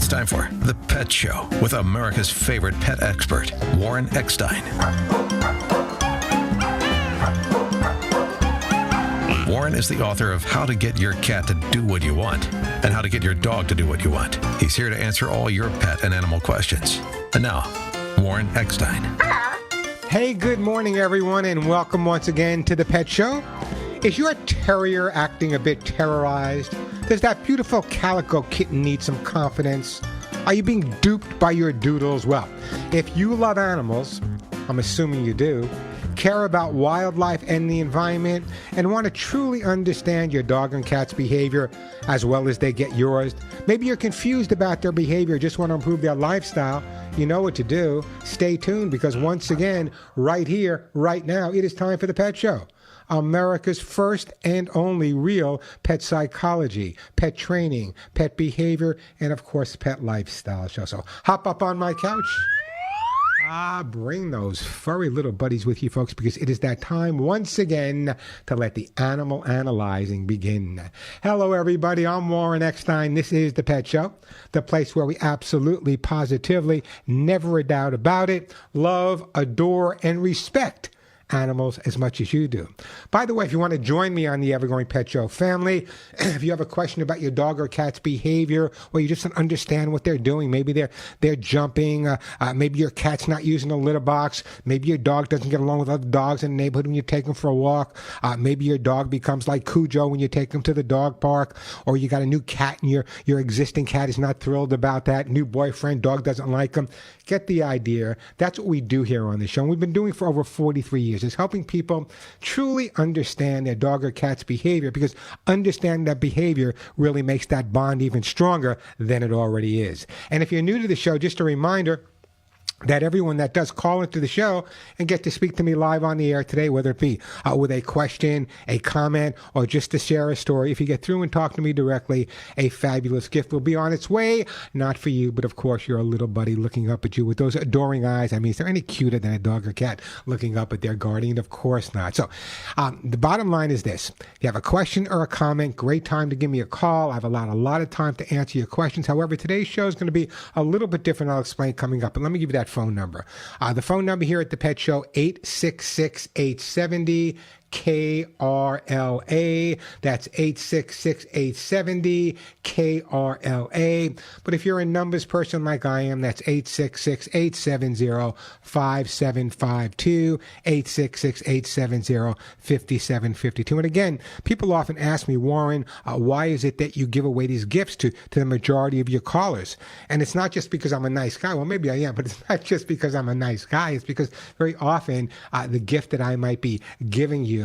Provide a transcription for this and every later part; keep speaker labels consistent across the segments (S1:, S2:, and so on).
S1: time for The Pet Show with America's favorite pet expert, Warren Eckstein. Warren is the author of How to Get Your Cat to Do What You Want and How to Get Your Dog to Do What You Want. He's here to answer all your pet and animal questions. And now, Warren Eckstein.
S2: Hey, good morning, everyone, and welcome once again to The Pet Show. Is your terrier acting a bit terrorized? Does that beautiful calico kitten need some confidence? Are you being duped by your doodles? Well, if you love animals, I'm assuming you do, care about wildlife and the environment, and want to truly understand your dog and cat's behavior as well as they get yours, maybe you're confused about their behavior, just want to improve their lifestyle, you know what to do. Stay tuned, because once again, right here, right now, it is time for The Pet Show. America's first and only real pet psychology, pet training, pet behavior, and of course, pet lifestyle show. So hop up on my couch. Bring those furry little buddies with you, folks, because it is that time once again to let the animal analyzing begin. Hello, everybody. I'm Warren Eckstein. This is The Pet Show, the place where we absolutely, positively, never a doubt about it, love, adore, and respect animals as much as you do. By the way, if you want to join me on the Evergrowing Pet Show family, if you have a question about your dog or cat's behavior, or you just don't understand what they're doing, maybe they're jumping, maybe your cat's not using a litter box, maybe your dog doesn't get along with other dogs in the neighborhood when you take them for a walk, maybe your dog becomes like Cujo when you take them to the dog park, or you got a new cat and your existing cat is not thrilled about that, new boyfriend, dog doesn't like him. Get the idea. That's what we do here on the show, and we've been doing for over 43 years. Is helping people truly understand their dog or cat's behavior, because understanding that behavior really makes that bond even stronger than it already is. And if you're new to the show, just a reminder that everyone that does call into the show and get to speak to me live on the air today, whether it be with a question, a comment, or just to share a story, if you get through and talk to me directly, a fabulous gift will be on its way. Not for you, but of course, your little buddy looking up at you with those adoring eyes. I mean, is there any cuter than a dog or cat looking up at their guardian? Of course not. So the bottom line is this. If you have a question or a comment, great time to give me a call. I've allowed a lot of time to answer your questions. However, today's show is going to be a little bit different. I'll explain coming up. But let me give you that phone number. The phone number here at the Pet Show, 866-870 KRLA. That's 866-870 KRLA. But if you're a numbers person like I am, that's 866-870-5752, 866-870-5752. And again, people often ask me, Warren, why is it that you give away these gifts to the majority of your callers? And it's not just because I'm a nice guy. Well, maybe I am, but it's not just because I'm a nice guy. It's because very often the gift that I might be giving you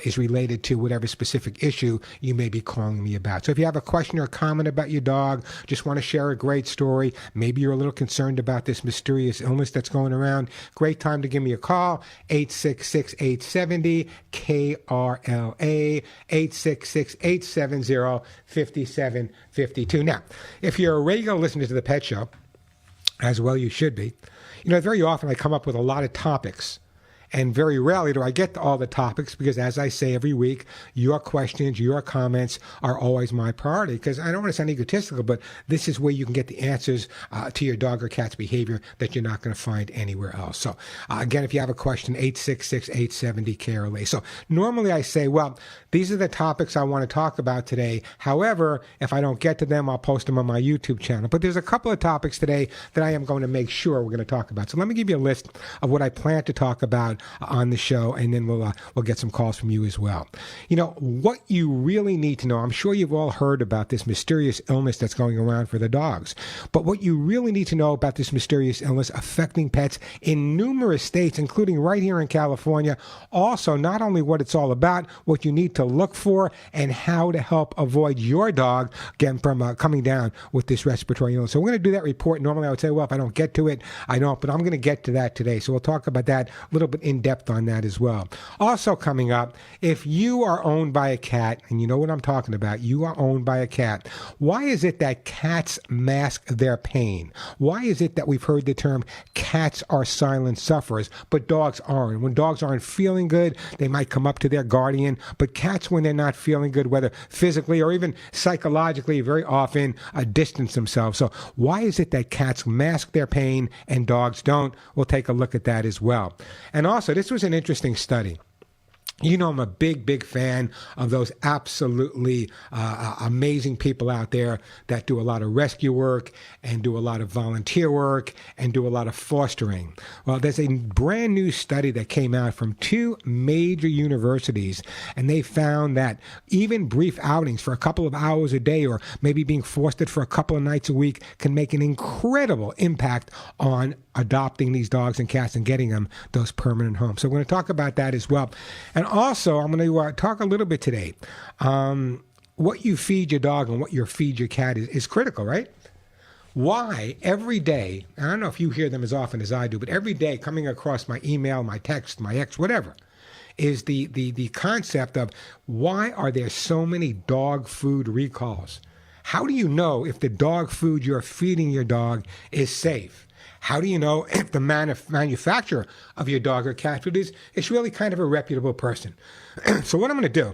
S2: is related to whatever specific issue you may be calling me about. So if you have a question or a comment about your dog, just want to share a great story, maybe you're a little concerned about this mysterious illness that's going around, great time to give me a call, 866-870 KRLA, 866-870-5752. Now, if you're a regular listener to the Pet Show, as well you should be, you know, very often I come up with a lot of topics. And very rarely do I get to all the topics, because as I say every week, your questions, your comments are always my priority, because I don't want to sound egotistical, but this is where you can get the answers to your dog or cat's behavior that you're not going to find anywhere else. So again, if you have a question, 866-870 KRLA. So normally I say, well, these are the topics I want to talk about today. However, if I don't get to them, I'll post them on my YouTube channel. But there's a couple of topics today that I am going to make sure we're going to talk about. So let me give you a list of what I plan to talk about on the show, and then we'll get some calls from you as well. You know, what you really need to know, I'm sure you've all heard about this mysterious illness that's going around for the dogs, but what you really need to know about this mysterious illness affecting pets in numerous states, including right here in California, also not only what it's all about, what you need to look for, and how to help avoid your dog again from coming down with this respiratory illness. So we're going to do that report. Normally I would say, well, if I don't get to it, I don't, but I'm going to get to that today. So we'll talk about that a little bit in depth on that as well. Also coming up, if you are owned by a cat, and you know what I'm talking about, you are owned by a cat, why is it that cats mask their pain? Why is it that we've heard the term cats are silent sufferers, but dogs aren't? When dogs aren't feeling good, they might come up to their guardian, but cats, when they're not feeling good, whether physically or even psychologically, very often distance themselves. So why is it that cats mask their pain and dogs don't? We'll take a look at that as well. And also, this was an interesting study. You know, I'm a big fan of those absolutely amazing people out there that do a lot of rescue work and do a lot of volunteer work and do a lot of fostering. Well, there's a brand new study that came out from 2 major universities, and they found that even brief outings for a couple of hours a day or maybe being fostered for a couple of nights a week can make an incredible impact on adopting these dogs and cats and getting them those permanent homes. So we're going to talk about that as well. And also, I'm going to talk a little bit today. What you feed your dog and what you feed your cat is critical, right? Why every day, and I don't know if you hear them as often as I do, but every day coming across my email, my text, my ex, whatever, is the concept of why are there so many dog food recalls? How do you know if the dog food you're feeding your dog is safe? How do you know if the manufacturer of your dog or cat food is really kind of a reputable person? So what I'm going to do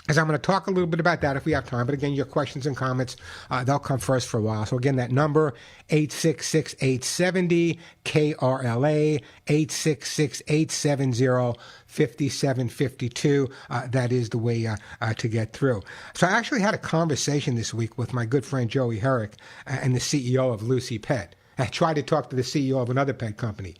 S2: is I'm going to talk a little bit about that if we have time. But again, your questions and comments, they'll come first for a while. So again, that number, 866-870-KRLA, 866-870-5752. That is the way to get through. So I actually had a conversation this week with my good friend Joey Herrick and the CEO of Lucy Pet. I tried to talk to the CEO of another pet company.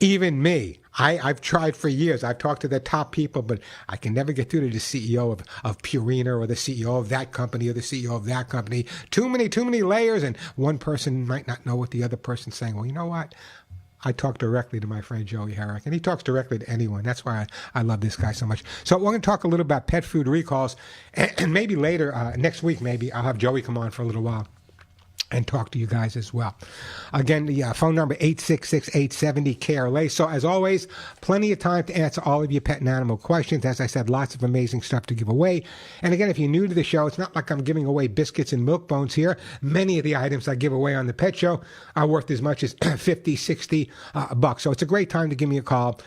S2: Even me, I've tried for years. I've talked to the top people, but I can never get through to the CEO of Purina or the CEO of that company or the CEO of that company. Too many layers, and one person might not know what the other person's saying. Well, you know what? I talk directly to my friend Joey Herrick, and he talks directly to anyone. That's why I love this guy so much. So we're going to talk a little about pet food recalls, and maybe later, next week maybe, I'll have Joey come on for a little while and talk to you guys as well. Again, the phone number, 866-870-KRLA. So as always, plenty of time to answer all of your pet and animal questions. As I said, lots of amazing stuff to give away. And again, if you're new to the show, it's not like I'm giving away biscuits and milk bones here. Many of the items I give away on the Pet Show are worth as much as $50, $60. So it's a great time to give me a call.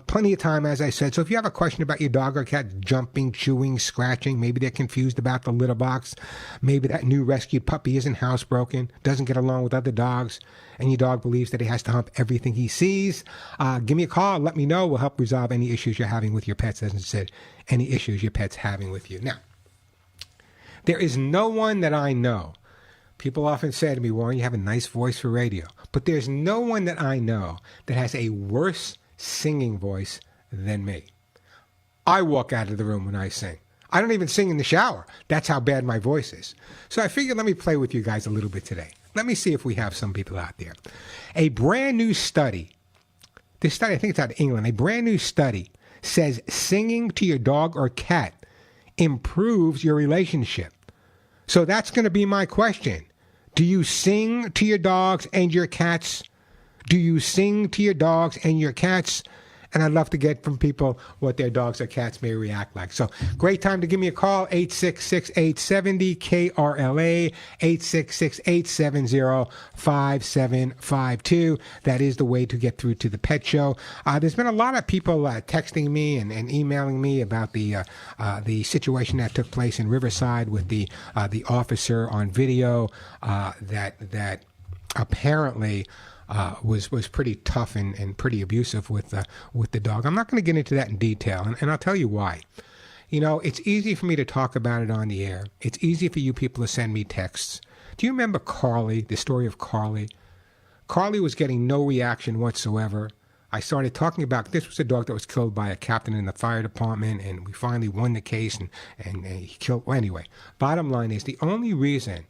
S2: Plenty of time, as I said. So if you have a question about your dog or cat jumping, chewing, scratching, maybe they're confused about the litter box, maybe that new rescued puppy isn't housebroken, doesn't get along with other dogs, and your dog believes that he has to hump everything he sees, give me a call. Let me know. We'll help resolve any issues you're having with your pets, as I said, any issues your pet's having with you. Now, there is no one that I know. People often say to me, Warren, you have a nice voice for radio. But there's no one that I know that has a worse singing voice than me. I walk out of the room when I sing. I don't even sing in the shower. That's how bad my voice is. So I figured let me play with you guys a little bit today. Let me see if we have some people out there. A brand new study, this study, I think it's out of England, a brand new study says singing to your dog or cat improves your relationship. So that's going to be my question. Do you sing to your dogs and your cats? Do you sing to your dogs and your cats? And I'd love to get from people what their dogs or cats may react like. So great time to give me a call, 866-870-KRLA, 866-870-5752. That is the way to get through to the Pet Show. There's been a lot of people texting me and emailing me about the situation that took place in Riverside with the officer on video that apparently was pretty tough and pretty abusive with the dog. I'm not going to get into that in detail, and I'll tell you why. You know, it's easy for me to talk about it on the air. It's easy for you people to send me texts. Do you remember Carly, the story of Carly? Carly was getting no reaction whatsoever. I started talking about this was a dog that was killed by a captain in the fire department, and we finally won the case, and he killed. Well, anyway, bottom line is the only reason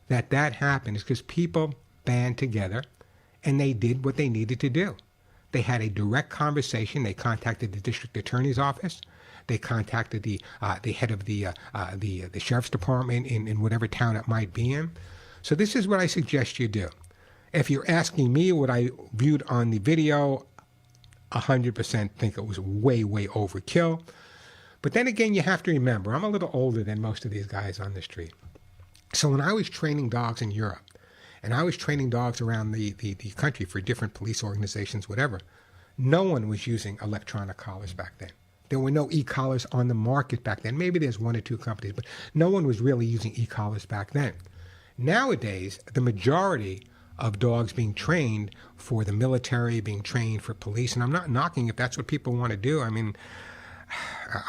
S2: that happened is because people band together and they did what they needed to do. They had a direct conversation. They contacted the district attorney's office. They contacted the head of the sheriff's department in whatever town it might be in. So this is what I suggest you do. If you're asking me what I viewed on the video, 100% think it was way, way overkill. But then again, you have to remember, I'm a little older than most of these guys on the street. So when I was training dogs in Europe, and I was training dogs around the country for different police organizations, whatever, no one was using electronic collars back then. There were no e-collars on the market back then. Maybe there's one or two companies, but no one was really using e-collars back then. Nowadays, the majority of dogs being trained for the military, being trained for police, and I'm not knocking if that's what people want to do. I mean,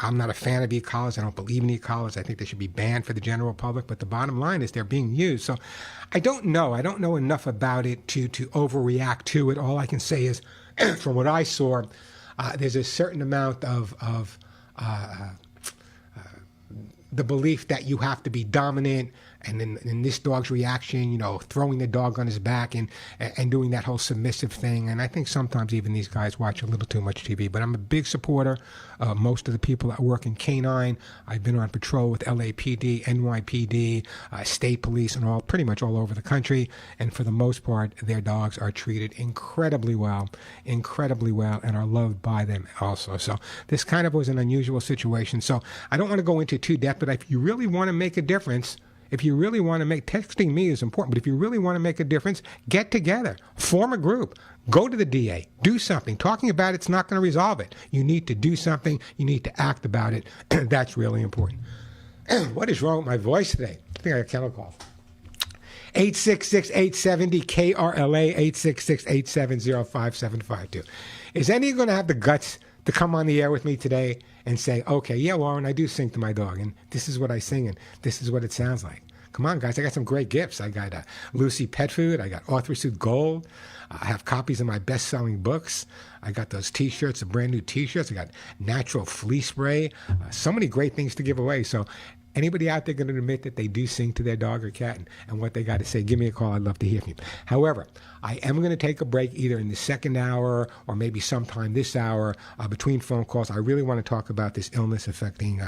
S2: I'm not a fan of e-collars. I don't believe in e-collars. I think they should be banned for the general public. But the bottom line is they're being used. So I don't know. I don't know enough about it to overreact to it. All I can say is, from what I saw, there's a certain amount of the belief that you have to be dominant, and in this dog's reaction, you know, throwing the dog on his back and doing that whole submissive thing. And I think sometimes even these guys watch a little too much TV. But I'm a big supporter of most of the people that work in canine. I've been on patrol with LAPD, NYPD, state police, and pretty much all over the country. And for the most part, their dogs are treated incredibly well, and are loved by them also. So this kind of was an unusual situation. So I don't want to go into too depth, but if you really want to make a difference, texting me is important, but if you really want to make a difference, get together, form a group, go to the DA, do something. Talking about it's not going to resolve it. You need to do something. You need to act about it. That's really important. What is wrong with my voice today? I think I got kennel cough. 866-870-KRLA, 866-870-5752. Is any going to have the guts to come on the air with me today and say, okay, yeah, Warren, I do sing to my dog, and this is what I sing, and this is what it sounds like. Come on, guys, I got some great gifts. I got Lucy Pet Food. I got Arthur Gold. I have copies of my best-selling books. I got those T-shirts, the brand new T-shirts. I got natural flea spray. So many great things to give away. So anybody out there going to admit that they do sing to their dog or cat and what they got to say, give me a call. I'd love to hear from you. However, I am going to take a break either in the second hour or maybe sometime this hour between phone calls. I really want to talk about this illness affecting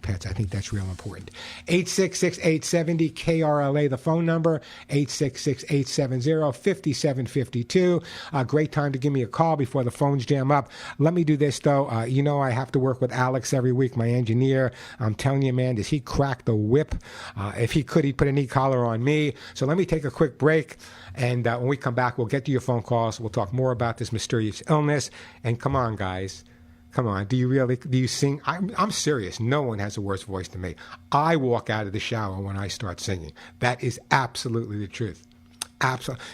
S2: pets. I think that's real important. 866-870-KRLA, the phone number, 866-870-5752. Great time to give me a call before the phones jam up. Let me do this, though. I have to work with Alex every week, my engineer. I'm telling you, man, does he crack the whip? If he could, he'd put an e-collar on me. So let me take a quick break. And when we come back, we'll get to your phone calls. We'll talk more about this mysterious illness. And come on, guys. Come on. Do you sing? I'm serious. No one has a worse voice than me. I walk out of the shower when I start singing. That is absolutely the truth. Absolutely.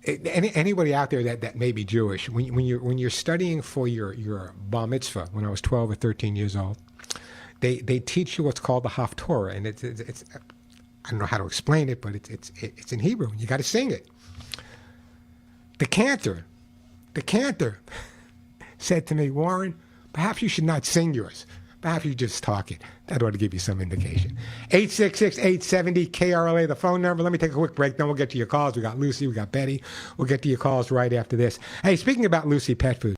S2: Anybody out there that may be Jewish, when you're studying for your bar mitzvah, when I was 12 or 13 years old, they teach you what's called the Haftorah, and it's I don't know how to explain it, but it's in Hebrew. You got to sing it. The cantor said to me, Warren, perhaps you should not sing yours. Perhaps you just talk it. That ought to give you some indication. 866-870-KRLA, the phone number. Let me take a quick break, then we'll get to your calls. We got Lucy, we got Betty. We'll get to your calls right after this. Hey, speaking about Lucy Pet Food,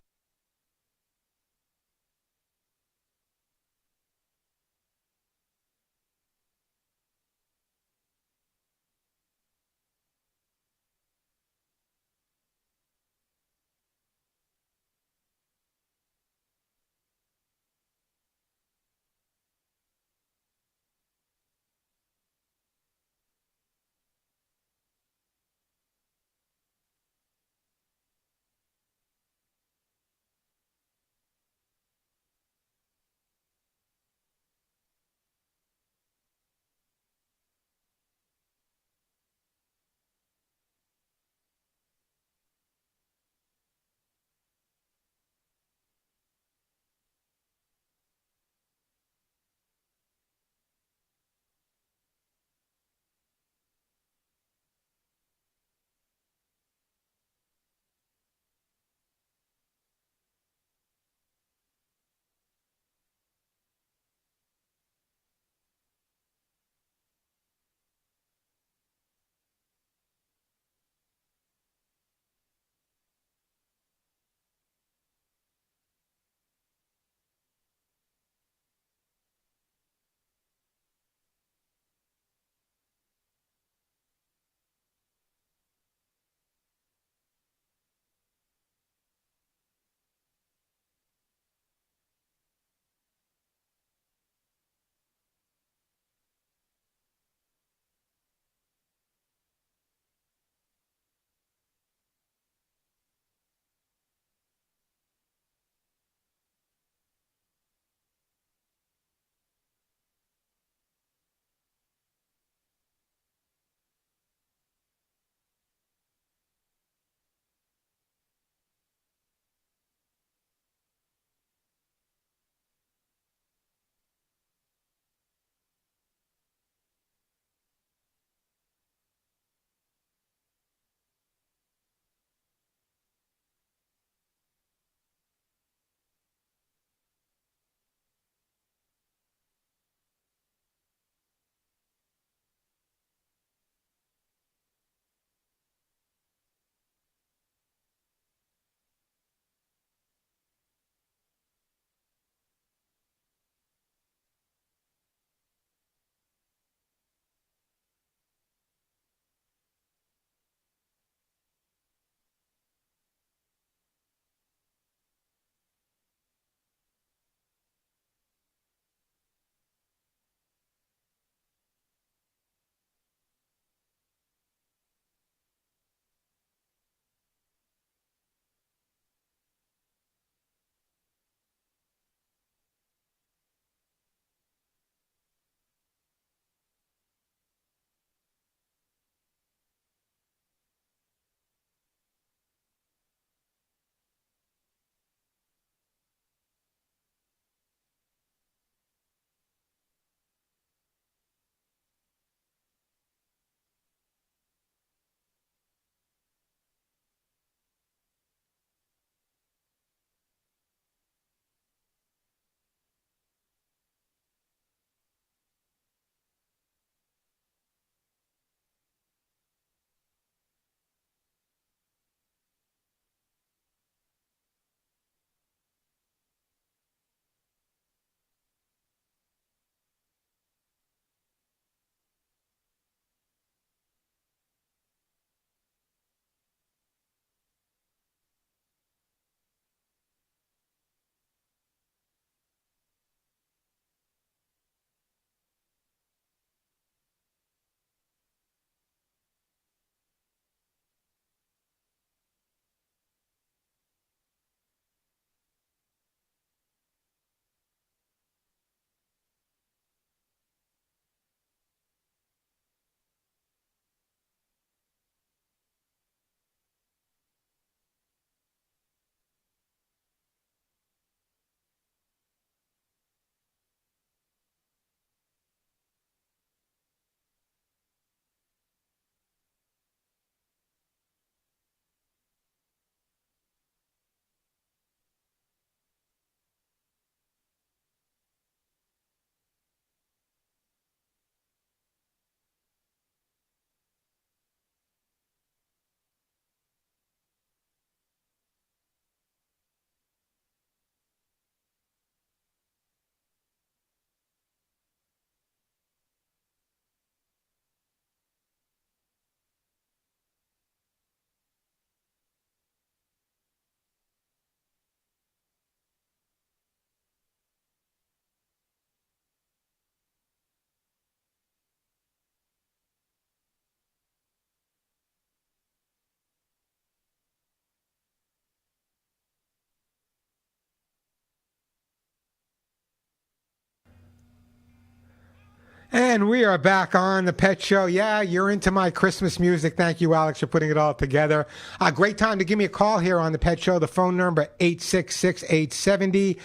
S2: And we are back on the Pet Show. Yeah, you're into my Christmas music. Thank you, Alex, for putting it all together. Great time to give me a call here on the Pet Show. The phone number, 866-870-KRLA,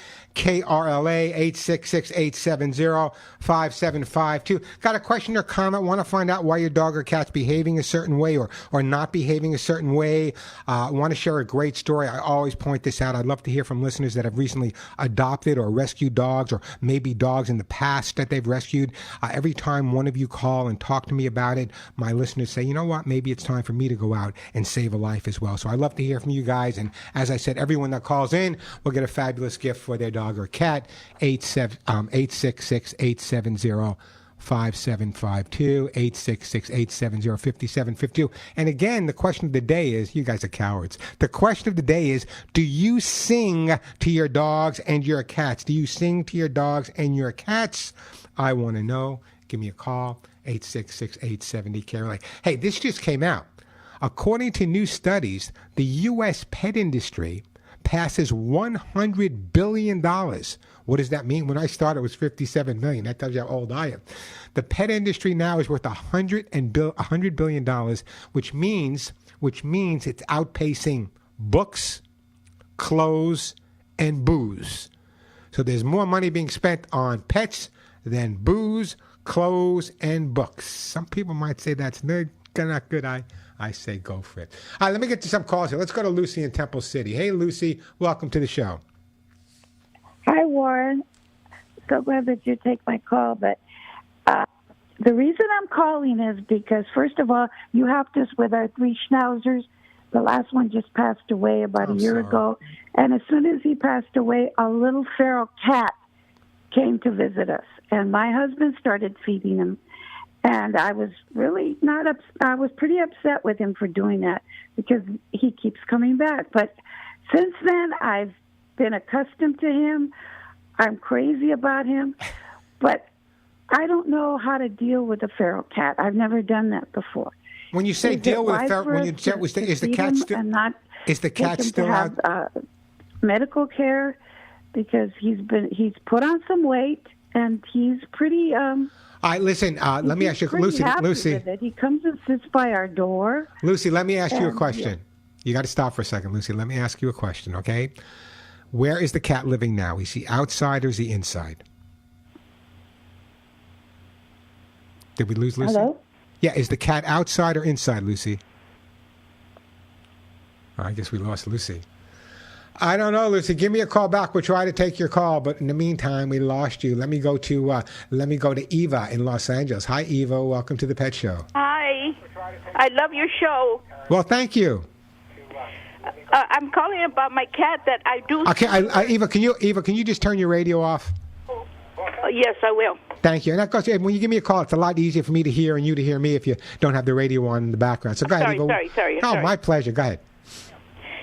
S2: 866-870-5752. Got a question or comment? Want to find out why your dog or cat's behaving a certain way or not behaving a certain way? Want to share a great story? I always point this out. I'd love to hear from listeners that have recently adopted or rescued dogs, or maybe dogs in the past that they've rescued. Every time one of you call and talk to me about it, my listeners say, you know what, maybe it's time for me to go out and save a life as well. So I'd love to hear from you guys. And as I said, everyone that calls in will get a fabulous gift for their dog or cat. 866-870-5752, 866-870-5752. And again, the question of the day is, you guys are cowards. The question of the day is, do you sing to your dogs and your cats? Do you sing to your dogs and your cats? I want to know. Give me a call, 866-870-KRLA. Hey, this just came out. According to new studies, the U.S. pet industry passes $100 billion. What does that mean? When I started, it was $57 million. That tells you how old I am. The pet industry now is worth $100 billion, which means it's outpacing books, clothes, and booze. So there's more money being spent on pets than booze, clothes, and books. Some people might say that's not good. I say go for it. All right, let me get to some calls here. Let's go to Lucy in Temple City. Hey, Lucy, welcome to the show.
S3: Hi, Warren. So glad that you take my call. But the reason I'm calling is because, first of all, you helped us with our 3 schnauzers. The last one just passed away about a year ago. And as soon as he passed away, a little feral cat came to visit us. And my husband started feeding him. And I was really I was pretty upset with him for doing that because he keeps coming back. But since then, I've been accustomed to him. I'm crazy about him. But I don't know how to deal with a feral cat. I've never done that before.
S2: When you say deal with a feral, is the cat still
S3: out? Medical care, because he's put on some weight and he's pretty. All
S2: right, listen. Let me ask you, Lucy.
S3: He comes and sits by our door.
S2: Lucy, let me ask you a question. Yeah. You got to stop for a second, Lucy. Let me ask you a question, okay? Where is the cat living now? Is he outside or is he inside? Did we lose Lucy?
S3: Hello?
S2: Yeah, is the cat outside or inside, Lucy? I guess we lost Lucy. I don't know, Lucy. Give me a call back. We'll try to take your call, but in the meantime, we lost you. Let me go to Eva in Los Angeles. Hi, Eva. Welcome to the Pet Show.
S4: Hi. I love your show.
S2: Well, thank you.
S4: I'm calling about my cat that I do.
S2: Okay, Eva, can you just turn your radio off?
S4: Yes, I will.
S2: Thank you. And that goes, when you give me a call, it's a lot easier for me to hear and you to hear me if you don't have the radio on in the background. So go ahead, Eva.
S4: Sorry.
S2: Oh, my pleasure. Go ahead.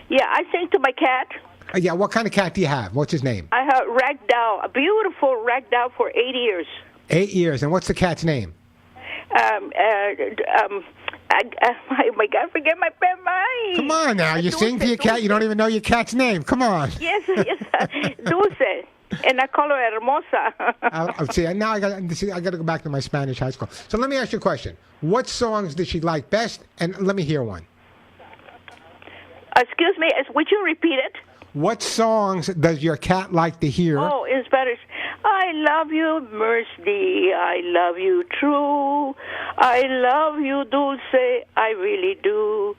S4: Yeah, I sing to my cat.
S2: Yeah, what kind of cat do you have? What's his name?
S4: I have Ragdoll, a beautiful Ragdoll for 8 years.
S2: 8 years. And what's the cat's name?
S4: Oh my God, forget my mind.
S2: Come on now. You sing to your cat, you don't even know your cat's name. Come on.
S4: Yes. Dulce. And I call her Hermosa.
S2: See, now I got to go back to my Spanish high school. So let me ask you a question. What songs did she like best? And let me hear one.
S4: Excuse me, would you repeat it?
S2: What songs does your cat like to hear?
S4: Oh, in Spanish. I love you, Mercy. I love you, true. I love you, Dulce. I really do.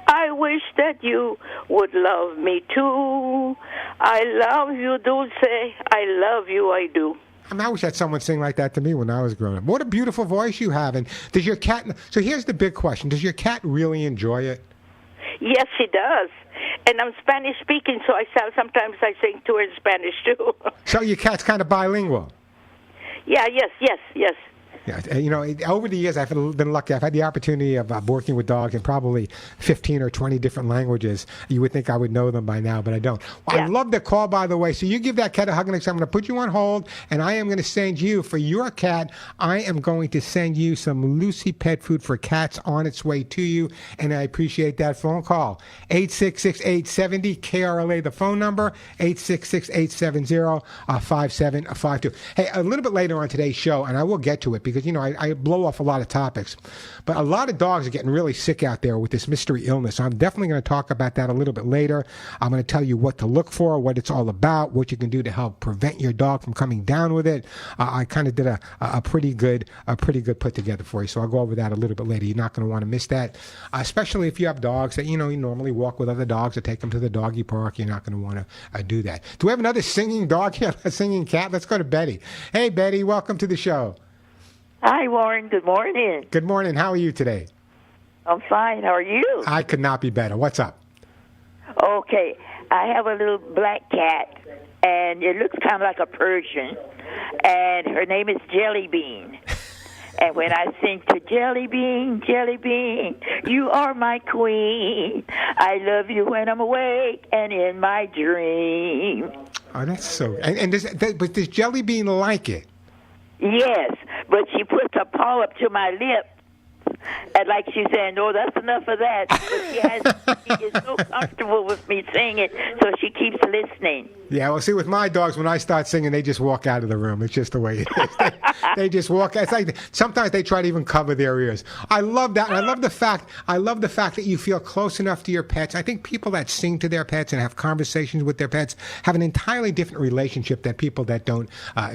S4: I wish that you would love me too. I love you, Dulce. I love you, I do.
S2: I wish I had someone sing like that to me when I was growing up. What a beautiful voice you have. And does your cat... So here's the big question. Does your cat really enjoy it?
S4: Yes, she does. And I'm Spanish speaking, so sometimes I sing to her in Spanish too.
S2: So your cat's kind of bilingual?
S4: Yeah, yes.
S2: Yeah, you know, over the years, I've been lucky. I've had the opportunity of working with dogs in probably 15 or 20 different languages. You would think I would know them by now, but I don't. Well, yeah. I love the call, by the way. So you give that cat a hug next time. I'm going to put you on hold, and I am going to send you, for your cat, I am going to send you some Lucy pet food for cats on its way to you, and I appreciate that phone call. 866-870-KRLA, the phone number, 866-870-5752. Hey, a little bit later on today's show, and I will get to it because because, I blow off a lot of topics. But a lot of dogs are getting really sick out there with this mystery illness. So I'm definitely going to talk about that a little bit later. I'm going to tell you what to look for, what it's all about, what you can do to help prevent your dog from coming down with it. I kind of did a pretty good put together for you. So I'll go over that a little bit later. You're not going to want to miss that, especially if you have dogs that, you normally walk with other dogs or take them to the doggy park. You're not going to want to do that. Do we have another singing dog here, a singing cat? Let's go to Betty. Hey, Betty, welcome to the show.
S4: Hi, Warren. Good morning.
S2: Good morning. How are you today?
S4: I'm fine. How are you?
S2: I could not be better. What's up?
S4: Okay. I have a little black cat, and it looks kind of like a Persian, and her name is Jelly Bean. And when I sing to Jelly Bean, Jelly Bean, you are my queen. I love you when I'm awake and in my dream.
S2: Oh, that's so... But does Jelly Bean like it?
S4: Yes, but she puts her paw up to my lip. And like she's saying, no, that's enough of that. But she is so comfortable with me singing, so she keeps listening.
S2: Yeah, well, see, with my dogs, when I start singing, they just walk out of the room. It's just the way it is. They just walk. It's like sometimes they try to even cover their ears. I love that, and I love the fact that you feel close enough to your pets. I think people that sing to their pets and have conversations with their pets have an entirely different relationship than people that don't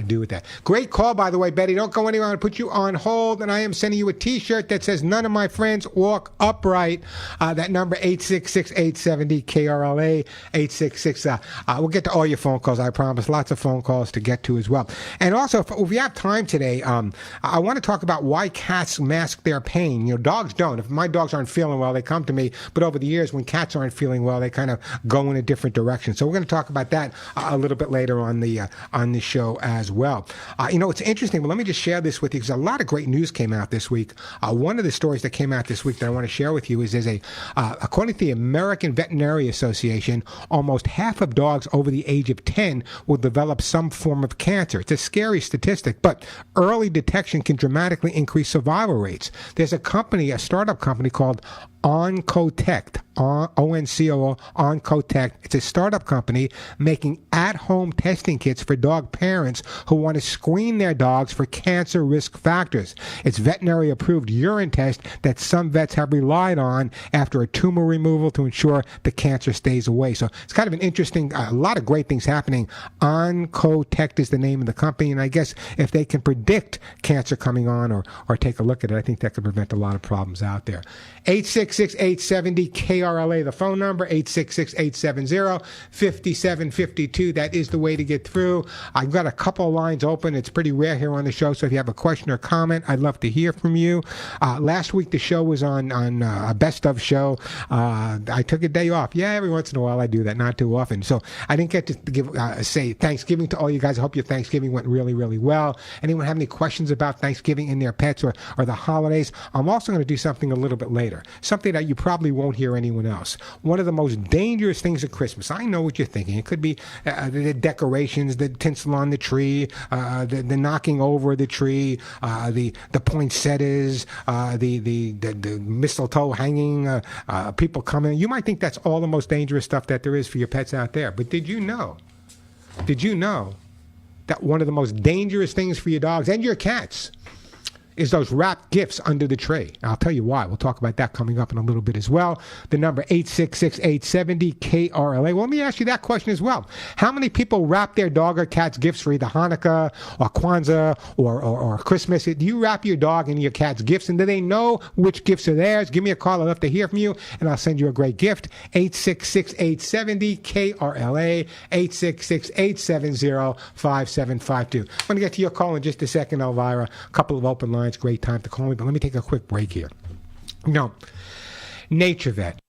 S2: do with that. Great call, by the way, Betty. Don't go anywhere. I'm going to put you on hold, and I am sending you a T-shirt that says "None of my friends walk upright." That number 866-870-KRLA 866. We'll get to all your phone calls, I promise. Lots of phone calls to get to as well. And also, if we have time today, I want to talk about why cats mask their pain. Dogs don't. If my dogs aren't feeling well, they come to me. But over the years, when cats aren't feeling well, they kind of go in a different direction. So we're going to talk about that a little bit later on the show as well. It's interesting. Well, let me just share this with you because a lot of great news came out this week. One of the stories that came out this week that I want to share with you is according to the American Veterinary Association, almost half of dogs over the age of 10 will develop some form of cancer. It's a scary statistic, but early detection can dramatically increase survival rates. There's a startup company called Oncotect, O-N-C-O, Oncotect. It's a startup company making at-home testing kits for dog parents who want to screen their dogs for cancer risk factors. It's veterinary-approved urine test that some vets have relied on after a tumor removal to ensure the cancer stays away. So it's kind of an interesting, a lot of great things happening. Oncotect is the name of the company, and I guess if they can predict cancer coming on or take a look at it, I think that could prevent a lot of problems out there. 866-870-KRLA, the phone number, 866-870-5752. That is the way to get through. I've got a couple of lines open. It's pretty rare here on the show, so if you have a question or comment, I'd love to hear from you. Last week, the show was on a best of show. I took a day off. Yeah, every once in a while I do that, not too often. So I didn't get to say Thanksgiving to all you guys. I hope your Thanksgiving went really, really well. Anyone have any questions about Thanksgiving and their pets or the holidays? I'm also going to do something a little bit later. Something that you probably won't hear anyone else. One of the most dangerous things at Christmas. I know what you're thinking. It could be the decorations, the tinsel on the tree, the knocking over the tree, the poinsettias, the mistletoe hanging, people coming. You might think that's all the most dangerous stuff that there is for your pets out there. But did you know that one of the most dangerous things for your dogs and your cats is those wrapped gifts under the tree? I'll tell you why. We'll talk about that coming up in a little bit as well. The number 866-870-KRLA. Well, let me ask you that question as well. How many people wrap their dog or cat's gifts for either Hanukkah or Kwanzaa or Christmas? Do you wrap your dog and your cat's gifts, and do they know which gifts are theirs? Give me a call. I'd love to hear from you, and I'll send you a great gift. 866-870-KRLA, 866-870-5752. I'm going to get to your call in just a second, Elvira. A couple of open lines. Great time to call me, but let me take a quick break here. Nature Vet.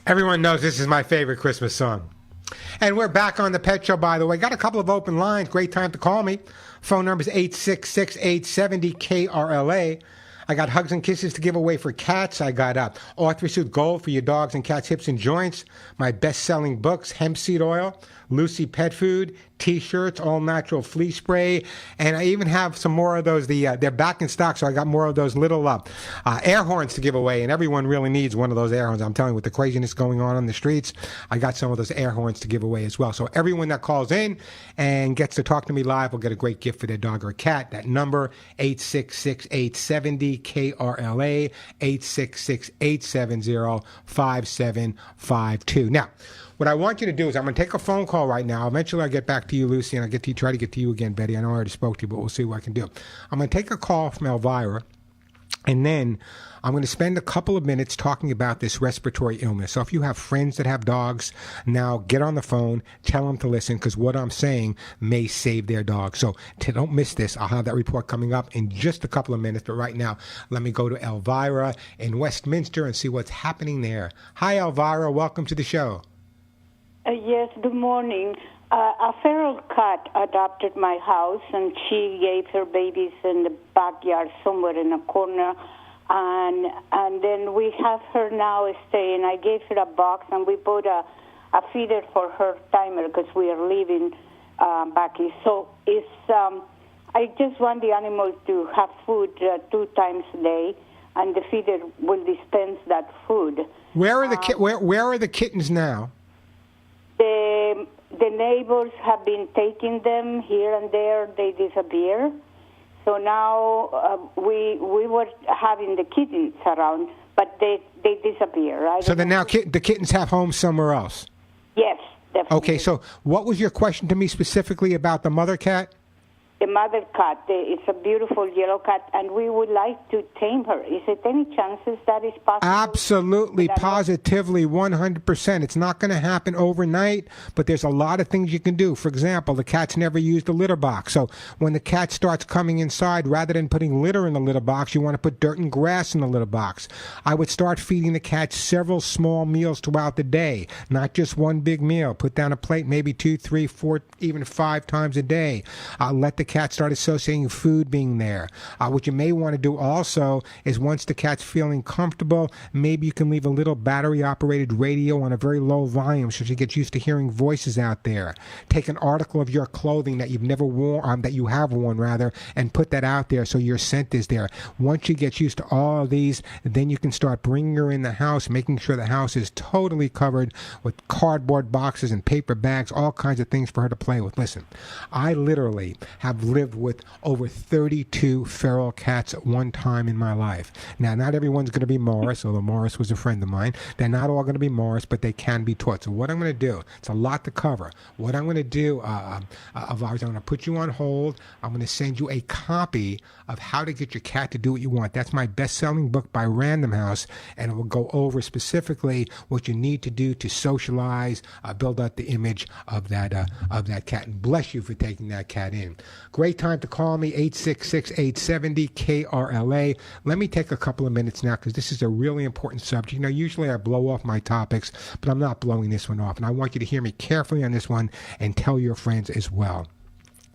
S2: Everyone knows this is my favorite Christmas song. And we're back on the Pet Show, by the way. Got a couple of open lines. Great time to call me. Phone number is 866-870-KRLA. I got hugs and kisses to give away for cats. I got Orthrosuit Gold for your dogs and cats' hips and joints. My best-selling books, Hemp Seed Oil, Lucy Pet Food, T-shirts, all natural flea spray, and I even have some more of those. They're back in stock, so I got more of those little air horns to give away, and everyone really needs one of those air horns. I'm telling you, with the craziness going on the streets, I got some of those air horns to give away as well. So everyone that calls in and gets to talk to me live will get a great gift for their dog or cat. That number, 866-870-KRLA, 866-870-5752. Now, what I want you to do is I'm going to take a phone call right now. Eventually I'll get back to you, Lucy, and I'll try to get to you again, Betty. I know I already spoke to you, but we'll see what I can do. I'm going to take a call from Elvira, and then I'm going to spend a couple of minutes talking about this respiratory illness. So if you have friends that have dogs, now get on the phone, tell them to listen, because what I'm saying may save their dog. So don't miss this. I'll have that report coming up in just a couple of minutes. But right now, let me go to Elvira in Westminster and see what's happening there. Hi, Elvira. Welcome to the show.
S4: Yes, good morning. A feral cat adopted my house, and she gave her babies in the backyard somewhere in a corner. And then we have her now staying. I gave her a box, and we put a feeder for her timer because we are leaving back here. So I just want the animal to have food 2 times a day, and the feeder will dispense that food.
S2: Where are the kittens now?
S4: The neighbors have been taking them here and there. They disappear. So now we were having the kittens around, but they disappear.
S2: So then now the kittens have homes somewhere else?
S4: Yes, definitely.
S2: Okay, so what was your question to me specifically about the mother cat?
S4: The mother cat, it's a beautiful yellow cat, and we would like to tame her. Is it any chances that is possible?
S2: Absolutely, positively, 100%. It's not going to happen overnight, but there's a lot of things you can do. For example, the cat's never used a litter box. So when the cat starts coming inside, rather than putting litter in the litter box, you want to put dirt and grass in the litter box. I would start feeding the cat several small meals throughout the day, not just one big meal. Put down a plate maybe 2, 3, 4, even 5 times a day. Let the cat start associating food being there. What you may want to do also is once the cat's feeling comfortable, maybe you can leave a little battery-operated radio on a very low volume so she gets used to hearing voices out there. Take an article of your clothing that you've never worn, that you have worn rather, and put that out there so your scent is there. Once she gets used to all of these, then you can start bringing her in the house, making sure the house is totally covered with cardboard boxes and paper bags, all kinds of things for her to play with. Listen, I literally have lived with over 32 feral cats at one time in my life. Now, not everyone's going to be Morris, although Morris was a friend of mine. They're not all going to be Morris, but they can be taught. So what I'm going to do, it's a lot to cover. What I'm going to do, I'm going to put you on hold. I'm going to send you a copy of How to Get Your Cat to Do What You Want. That's my best-selling book by Random House, and it will go over specifically what you need to do to socialize, build up the image of that cat. And bless you for taking that cat in. Great time to call me, 866-870-KRLA. Let me take a couple of minutes now because this is a really important subject. You know, usually I blow off my topics, but I'm not blowing this one off. And I want you to hear me carefully on this one and tell your friends as well.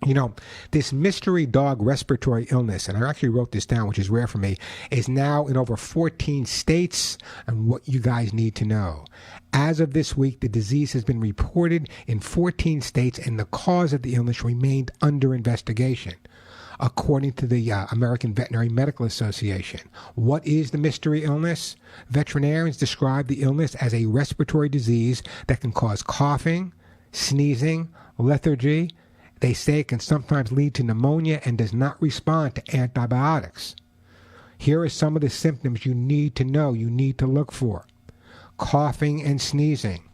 S2: You know, this mystery dog respiratory illness, and I actually wrote this down, which is rare for me, is now in over 14 states, and what you guys need to know. As of this week, the disease has been reported in 14 states, and the cause of the illness remained under investigation, according to the American Veterinary Medical Association. What is the mystery illness? Veterinarians describe the illness as a respiratory disease that can cause coughing, sneezing, lethargy. They say it can sometimes lead to pneumonia and does not respond to antibiotics. Here are some of the symptoms you need to know, you need to look for. Coughing and sneezing,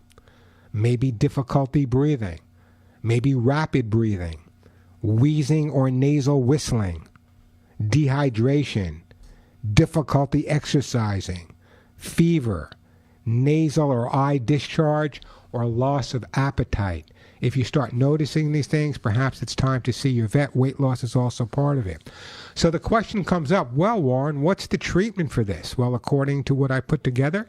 S2: maybe difficulty breathing, maybe rapid breathing, wheezing or nasal whistling, dehydration, difficulty exercising, fever, nasal or eye discharge, or loss of appetite. If you start noticing these things, perhaps it's time to see your vet. Weight loss is also part of it. So the question comes up, well, Warren, what's the treatment for this? Well, according to what I put together,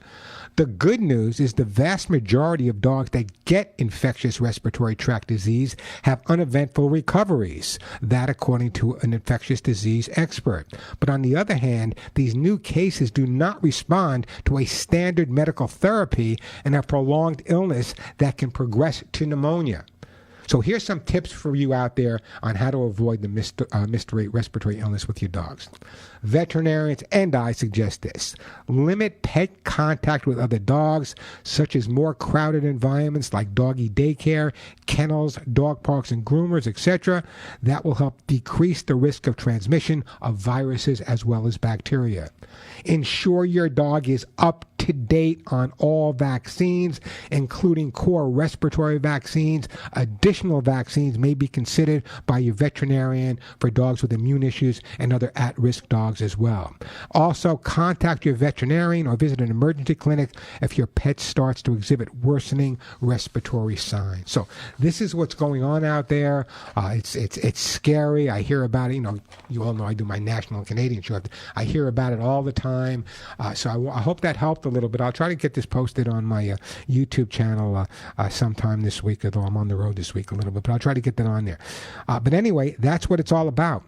S2: the good news is the vast majority of dogs that get infectious respiratory tract disease have uneventful recoveries. That according to an infectious disease expert. But on the other hand, these new cases do not respond to a standard medical therapy and have prolonged illness that can progress to pneumonia. So here's some tips for you out there on how to avoid the missed respiratory illness with your dogs. Veterinarians and I suggest this. Limit pet contact with other dogs, such as more crowded environments like doggy daycare, kennels, dog parks and groomers, etc. That will help decrease the risk of transmission of viruses as well as bacteria. Ensure your dog is up to date on all vaccines, including core respiratory vaccines. Additional vaccines may be considered by your veterinarian for dogs with immune issues and other at-risk dogs as well. Also, contact your veterinarian or visit an emergency clinic if your pet starts to exhibit worsening respiratory signs. So this is what's going on out there. It's scary. I hear about it. You all know I do my national and Canadian show. I hear about it all the time. So I hope that helped a little bit. I'll try to get this posted on my YouTube channel sometime this week, although I'm on the road this week a little bit, but I'll try to get that on there. But anyway, that's what it's all about.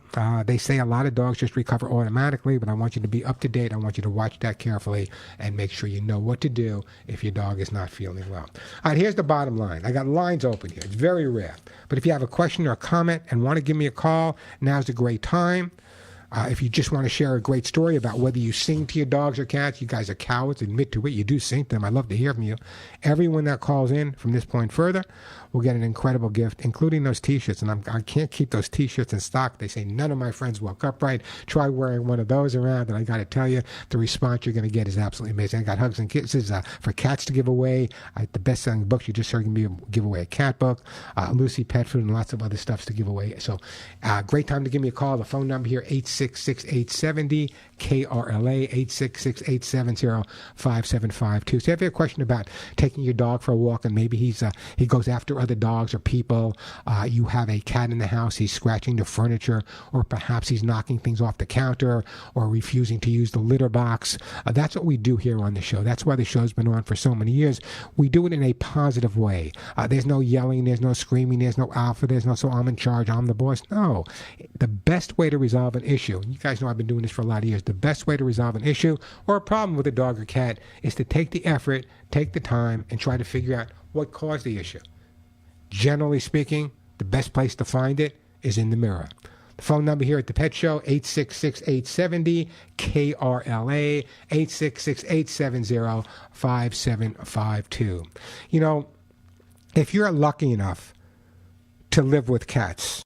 S2: They say a lot of dogs just recover automatically, but I want you to be up to date. I want you to watch that carefully and make sure you know what to do if your dog is not feeling well. All right, here's the bottom line. I got lines open here. It's very rare. But if you have a question or a comment and want to give me a call, now's a great time. If you just want to share a great story about whether you sing to your dogs or cats, you guys are cowards, admit to it, you do sing to them. I'd love to hear from you. Everyone that calls in from this point further will get an incredible gift, including those T-shirts. And I can't keep those T-shirts in stock. They say none of my friends walk upright. Try wearing one of those around, and I got to tell you, the response you're going to get is absolutely amazing. I got hugs and kisses for cats to give away. The best-selling books you just heard me give away a cat book, Lucy pet food, and lots of other stuff to give away. So great time to give me a call. The phone number here, 866-870 KRLA 866-870-5752. So if you have a question about taking your dog for a walk and maybe he goes after other dogs or people, you have a cat in the house, he's scratching the furniture, or perhaps he's knocking things off the counter or refusing to use the litter box. That's what we do here on the show. That's why the show's been on for so many years. We do it in a positive way. There's no yelling, there's no screaming, there's no alpha, there's no so I'm in charge, I'm the boss. No. The best way to resolve an issue, you guys know I've been doing this for a lot of years, the best way to resolve an issue or a problem with a dog or cat is to take the effort, take the time, and try to figure out what caused the issue. Generally speaking, the best place to find it is in the mirror. The phone number here at the Pet Show, 866-870 KRLA 866-870-5752. If you're lucky enough to live with cats,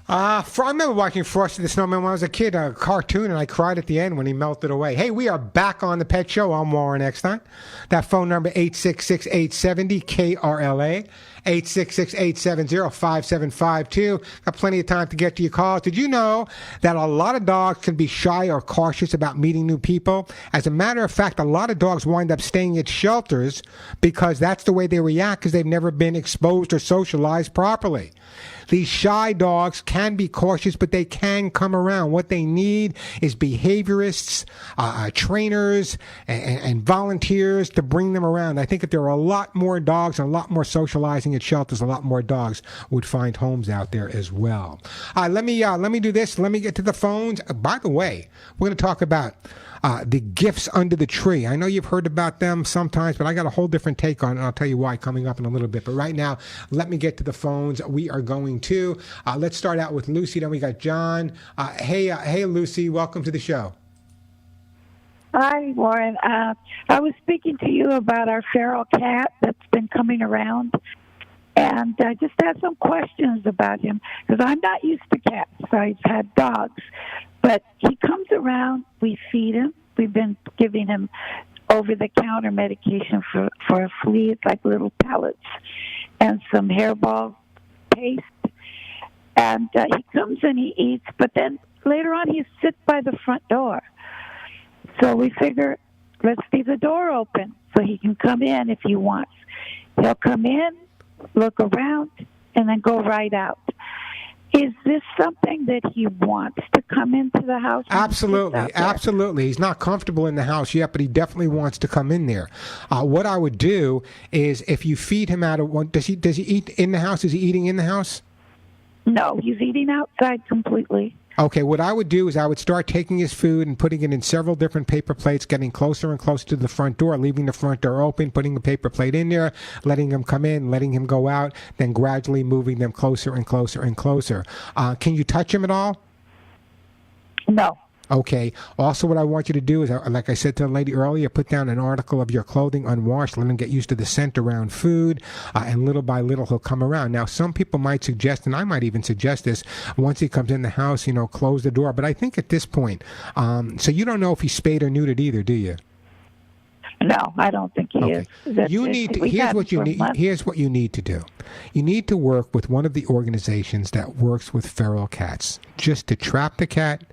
S2: I remember watching Frosty the Snowman when I was a kid, a cartoon, and I cried at the end when he melted away. Hey, we are back on the Pet Show. I'm Warren Eckstein. That phone number, 866-870-KRLA, 866-870-5752. Got plenty of time to get to your calls. Did you know that a lot of dogs can be shy or cautious about meeting new people? As a matter of fact, a lot of dogs wind up staying at shelters because that's the way they react because they've never been exposed or socialized properly. These shy dogs can be cautious, but they can come around. What they need is behaviorists, trainers, and volunteers to bring them around. I think if there were a lot more dogs and a lot more socializing at shelters, a lot more dogs would find homes out there as well. Let me do this. Let me get to the phones. By the way, we're going to talk about the gifts under the tree. I know you've heard about them sometimes, but I got a whole different take on it, and I'll tell you why coming up in a little bit. But right now, let me get to the phones. We are going to. Let's start out with Lucy, then we got John. Hey, Lucy, welcome to the show.
S3: Hi, Warren. I was speaking to you about our feral cat that's been coming around, and I just had some questions about him because I'm not used to cats. I've had dogs. But he comes around, we feed him. We've been giving him over-the-counter medication for a flea. It's like little pellets and some hairball paste. And he comes and he eats, but then later on he sits by the front door. So we figure, let's leave the door open so he can come in if he wants. He'll come in, look around, and then go right out. Is this something that he wants to come into the house?
S2: Absolutely. He's not comfortable in the house yet, but he definitely wants to come in there. What I would do is, if you feed him out of one, does he eat in the house? Is he eating in the house?
S3: No, he's eating outside completely.
S2: Okay, what I would do is I would start taking his food and putting it in several different paper plates, getting closer and closer to the front door, leaving the front door open, putting a paper plate in there, letting him come in, letting him go out, then gradually moving them closer and closer and closer. Can you touch him at all?
S3: No.
S2: Okay. Also, what I want you to do is, like I said to the lady earlier, put down an article of your clothing unwashed, let him get used to the scent around food, and little by little he'll come around. Now, some people might suggest, and I might even suggest this, once he comes in the house, close the door. But I think at this point, so you don't know if he's spayed or neutered either, do you?
S3: No, I don't think he is.
S2: Here's what you need to do. You need to work with one of the organizations that works with feral cats, just to trap the cat,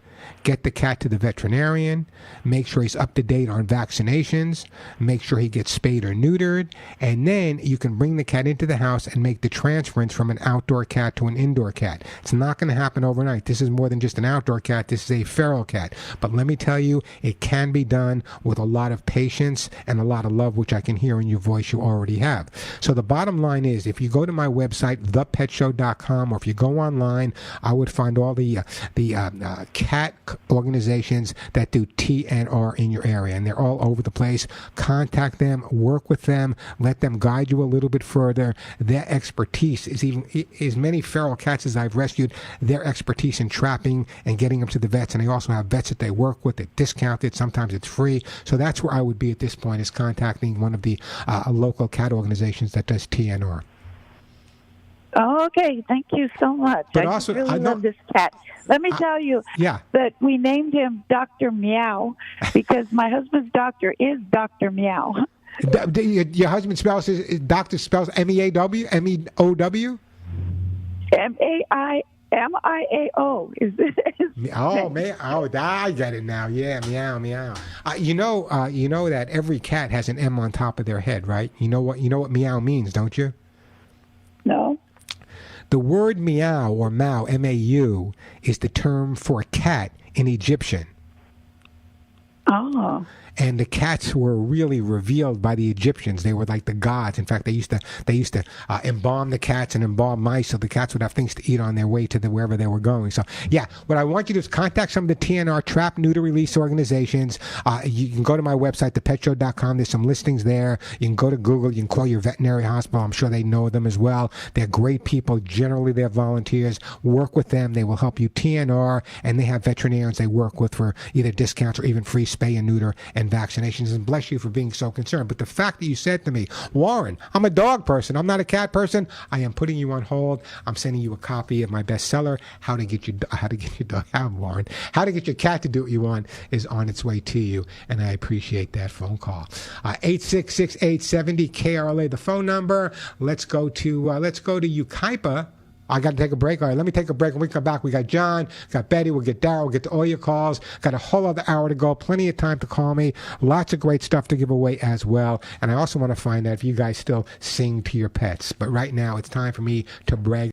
S2: get the cat to the veterinarian, make sure he's up to date on vaccinations, make sure he gets spayed or neutered, and then you can bring the cat into the house and make the transference from an outdoor cat to an indoor cat. It's not going to happen overnight. This is more than just an outdoor cat. This is a feral cat. But let me tell you, it can be done with a lot of patience and a lot of love, which I can hear in your voice you already have. So the bottom line is, if you go to my website, thepetshow.com, or if you go online, I would find all the cat organizations that do TNR in your area, and they're all over the place. Contact them, work with them, let them guide you a little bit further. Their expertise is as many feral cats as I've rescued, their expertise in trapping and getting them to the vets, and they also have vets that they work with that discount it. Sometimes it's free. So that's where I would be at this point, is contacting one of the local cat organizations that does TNR.
S3: Oh, okay, thank you so much.
S2: But
S3: I
S2: also,
S3: really love this cat. Let me tell you that we named him Dr. Meow because my husband's doctor is Dr. Meow.
S2: Your husband spells doctor spells M-E-A-W? M-E-O-W?
S3: M-A-I-M-I-A-O.
S2: I get it now. Yeah, meow, meow. You know that every cat has an M on top of their head, right? You know what meow means, don't you?
S3: No.
S2: The word meow, or mao, M-A-U, is the term for a cat in Egyptian.
S3: Oh.
S2: And the cats were really revealed by the Egyptians. They were like the gods. In fact, they used to embalm the cats and embalm mice so the cats would have things to eat on their way to wherever they were going. So, yeah, what I want you to do is contact some of the TNR trap, neuter, release organizations. You can go to my website, thepetshow.com. There's some listings there. You can go to Google. You can call your veterinary hospital. I'm sure they know them as well. They're great people. Generally, they're volunteers. Work with them. They will help you TNR, and they have veterinarians they work with for either discounts or even free spay and neuter and and vaccinations, and bless you for being so concerned. But the fact that you said to me, Warren, I'm a dog person, I'm not a cat person, I am putting you on hold. I'm sending you a copy of my bestseller, How to Get Your Dog Out, Warren. How to Get Your Cat to Do What You Want is on its way to you, and I appreciate that phone call. 866-870-KRLA, the phone number. Let's go to Ukaipa. I got to take a break. All right, let me take a break. When we come back, we got John, got Betty, we'll get Daryl, we'll get to all your calls. Got a whole other hour to go. Plenty of time to call me. Lots of great stuff to give away as well. And I also want to find out if you guys still sing to your pets. But right now, it's time for me to brag.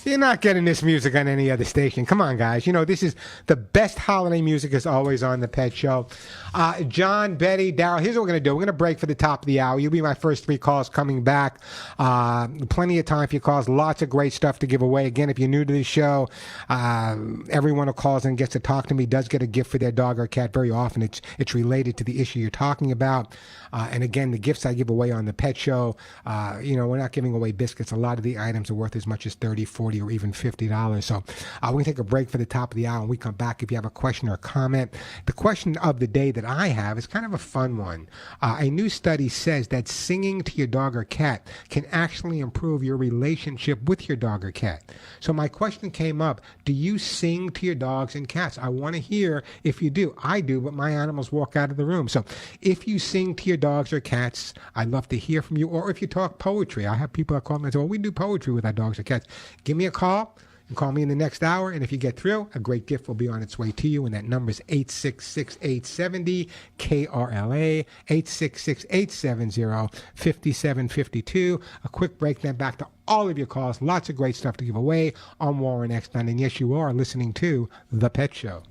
S2: You're not getting this music on any other station. Come on, guys. You know, this is the best holiday music is always on the Pet Show. John, Betty, Daryl, here's what we're going to do. We're going to break for the top of the hour. You'll be my first 3 calls coming back. Plenty of time for your calls. Lots of great stuff to give away. Again, if you're new to the show, everyone who calls and gets to talk to me does get a gift for their dog or cat. Very often it's related to the issue you're talking about. And again, the gifts I give away on the Pet Show, we're not giving away biscuits. A lot of the items are worth as much as $30, $40, or even $50. So we're going to take a break for the top of the hour, and we come back if you have a question or a comment. The question of the day that I have is kind of a fun one. A new study says that singing to your dog or cat can actually improve your relationship with your dog or cat. So my question came up, do you sing to your dogs and cats? I want to hear if you do. I do, but my animals walk out of the room. So if you sing to your dogs or cats, I'd love to hear from you. Or if you talk poetry, I have people that call me and say, well, we do poetry with our dogs or cats. Give me a call and call me in the next hour. And if you get through, a great gift will be on its way to you. And that number is 866-870-KRLA, 866-870-5752. A quick break, then back to all of your calls. Lots of great stuff to give away. I'm Warren Eckstein, and yes, you are listening to The Pet Show.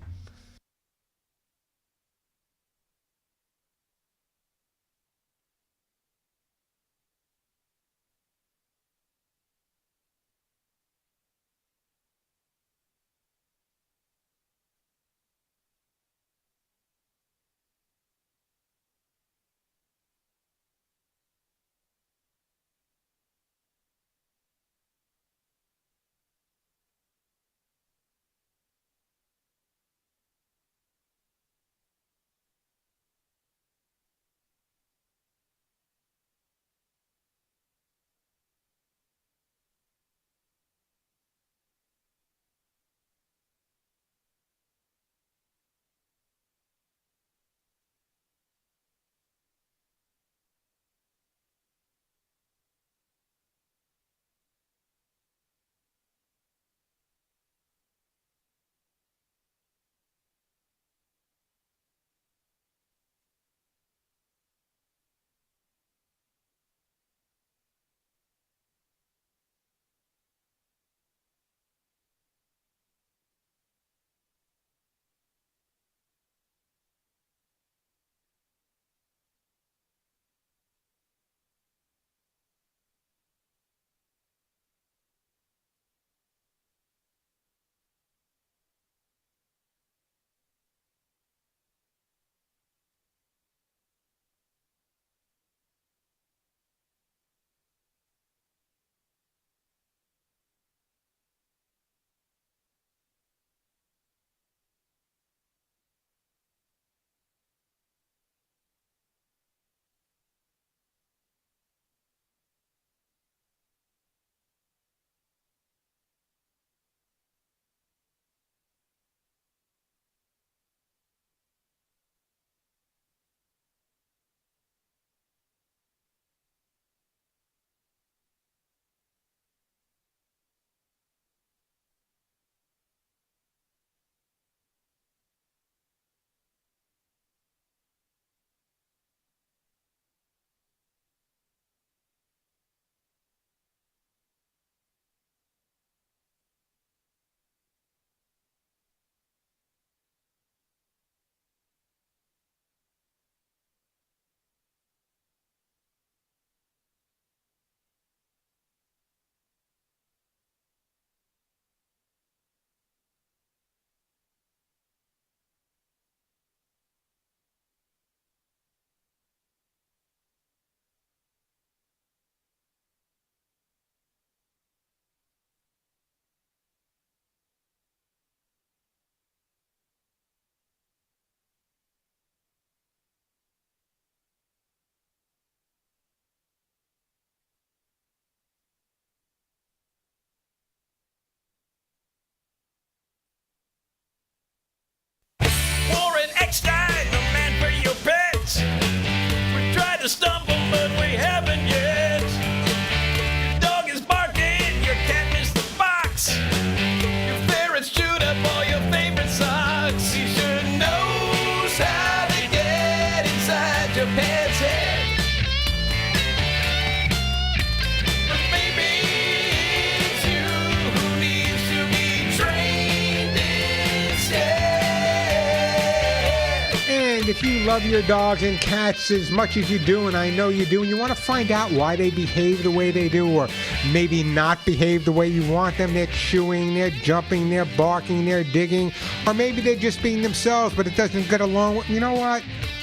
S2: And if you love your dogs and cats as much as you do, and I know you do, and you want to find out why they behave the way they do, or maybe not behave the way you want them, they're chewing, they're jumping, they're barking, they're digging, or maybe they're just being themselves, but it doesn't get along with, you know what?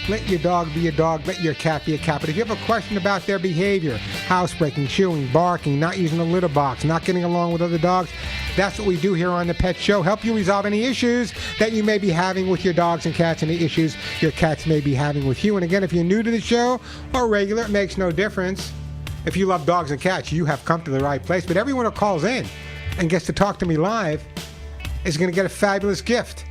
S2: Let your dog be a dog. Let your cat be a cat. But if you have a question about their behavior, housebreaking, chewing, barking, not using a litter box, not getting along with other dogs, that's what we do here on The Pet Show. Help you resolve any issues that you may be having with your dogs and cats, and the issues your cats may be having with you. And again, if you're new to the show or regular, it makes no difference. If you love dogs and cats, you have come to the right place. But everyone who calls in and gets to talk to me live is going to get a fabulous gift.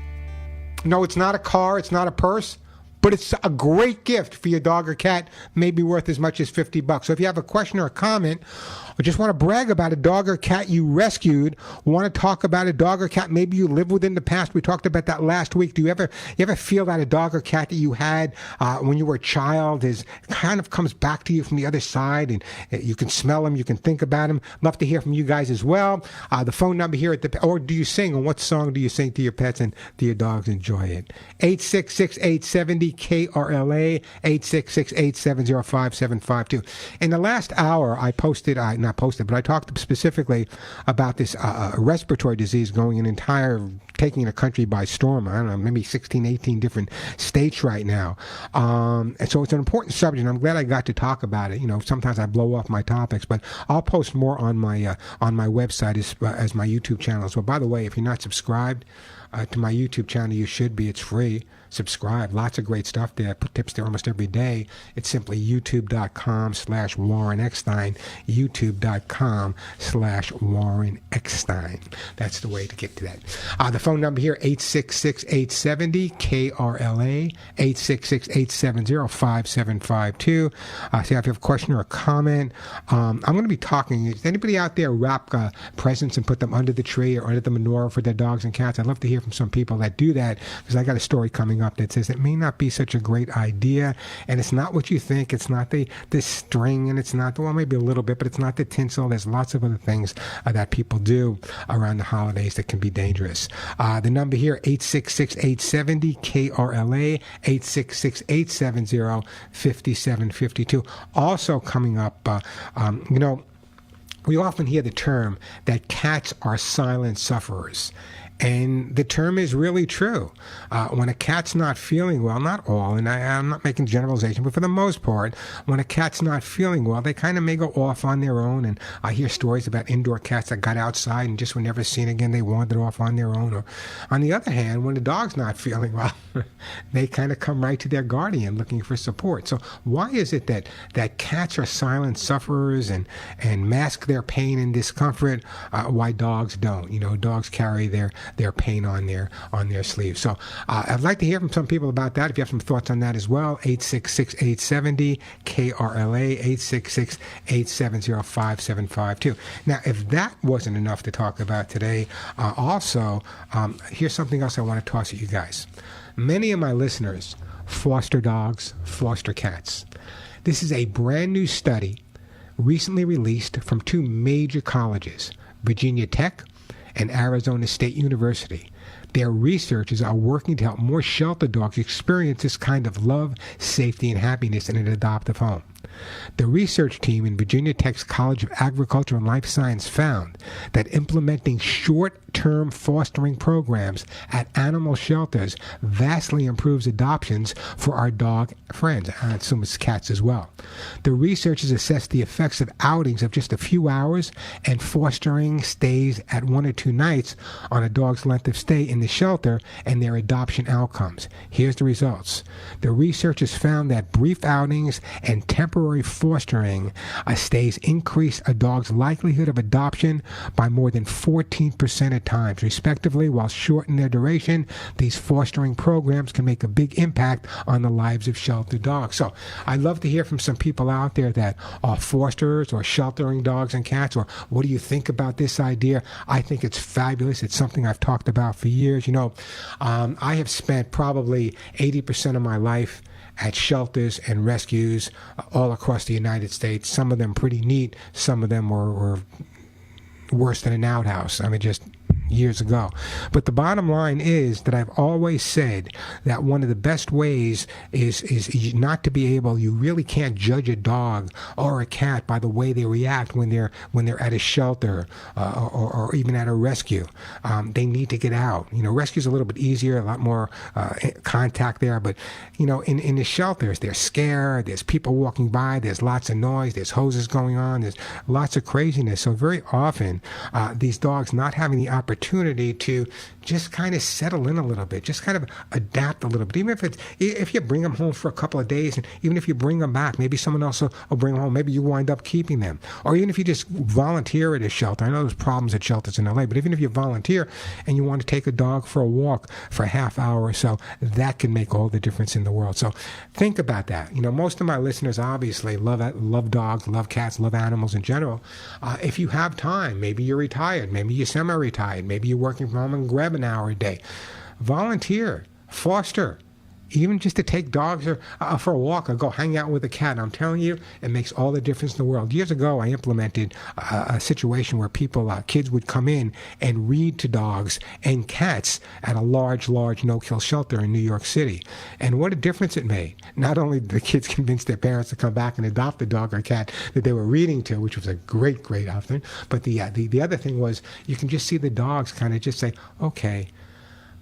S2: No, it's not a car. It's not a purse. But it's a great gift for your dog or cat, maybe worth as much as $50. So if you have a question or a comment, or just want to brag about a dog or cat you rescued, want to talk about a dog or cat maybe you lived with in the past, we talked about that last week. Do you ever feel that a dog or cat that you had when you were a child is kind of comes back to you from the other side, and you can smell them, you can think about them? Love to hear from you guys as well. The phone number here or do you sing, and what song do you sing to your pets and do your dogs enjoy it? 866-870-KRLA, 866-870-5752. In the last hour, I posted, not posted, but I talked specifically about this respiratory disease taking a country by storm. I don't know, maybe 16, 18 different states right now. And so it's an important subject, and I'm glad I got to talk about it. You know, sometimes I blow off my topics, but I'll post more on my website as my YouTube channel. So, by the way, if you're not subscribed to my YouTube channel, you should be. It's free. Subscribe. Lots of great stuff there. I put tips there almost every day. It's simply youtube.com/Warren Eckstein, youtube.com/Warren Eckstein. That's the way to get to that. The phone number here, 866-870-KRLA, 866-870-5752. So if you have a question or a comment, I'm going to be talking. Does anybody out there wrap presents and put them under the tree or under the manure for their dogs and cats? I'd love to hear from some people that do that, because I got a story coming up that says it may not be such a great idea, and it's not what you think. It's not the string, and it's not, well, maybe a little bit, but it's not the tinsel. There's lots of other things that people do around the holidays that can be dangerous. The number here, 866-870-KRLA, 866-870-5752. Also coming up, we often hear the term that cats are silent sufferers. And the term is really true. When a cat's not feeling well, not all, and I'm not making generalization, but for the most part, when a cat's not feeling well, they kind of may go off on their own. And I hear stories about indoor cats that got outside and just were never seen again. They wandered off on their own. Or on the other hand, when the dog's not feeling well, they kind of come right to their guardian looking for support. So why is it that cats are silent sufferers and mask their pain and discomfort, why dogs don't? You know, dogs carry their pain on their sleeves. So I'd like to hear from some people about that. If you have some thoughts on that as well, 866-870-KRLA, 866-870-5752. Now, if that wasn't enough to talk about today, here's something else I want to toss at you guys. Many of my listeners foster dogs, foster cats. This is a brand new study recently released from two major colleges, Virginia Tech and Arizona State University. Their researchers are working to help more shelter dogs experience this kind of love, safety, and happiness in an adoptive home. The research team in Virginia Tech's College of Agriculture and Life Science found that implementing short-term fostering programs at animal shelters vastly improves adoptions for our dog friends. I assume it's cats as well. The researchers assessed the effects of outings of just a few hours and fostering stays at 1 or 2 nights on a dog's length of stay in the shelter and their adoption outcomes. Here's the results. The researchers found that brief outings and temporary fostering stays increase a dog's likelihood of adoption by more than 14% at times, respectively. While short in their duration, these fostering programs can make a big impact on the lives of shelter dogs. So I'd love to hear from some people out there that are fosterers or sheltering dogs and cats, or what do you think about this idea? I think it's fabulous. It's something I've talked about for years. You know, I have spent probably 80% of my life at shelters and rescues all across the United States. Some of them pretty neat. Some of them were worse than an outhouse. I mean, just years ago. But the bottom line is that I've always said that one of the best ways is not to be able, you really can't judge a dog or a cat by the way they react when they're at a shelter or even at a rescue. They need to get out. Rescue's a little bit easier, a lot more contact there, but in the shelters, they're scared, there's people walking by, there's lots of noise, there's hoses going on, there's lots of craziness. So very often, these dogs not having the opportunity to just kind of settle in a little bit, just kind of adapt a little bit. Even if you bring them home for a couple of days, and even if you bring them back, maybe someone else will bring them home. Maybe you wind up keeping them. Or even if you just volunteer at a shelter. I know there's problems at shelters in LA, but even if you volunteer and you want to take a dog for a walk for a half hour or so, that can make all the difference in the world. So think about that. Most of my listeners obviously love dogs, love cats, love animals in general. If you have time, maybe you're retired, maybe you're semi-retired, maybe you're working from home and grab an hour a day. Volunteer, foster, even just to take dogs for a walk or go hang out with a cat. I'm telling you, it makes all the difference in the world. Years ago, I implemented a situation where kids would come in and read to dogs and cats at a large no-kill shelter in New York City. And what a difference it made. Not only did the kids convince their parents to come back and adopt the dog or cat that they were reading to, which was a great option, but the other thing was you can just see the dogs kind of just say, okay,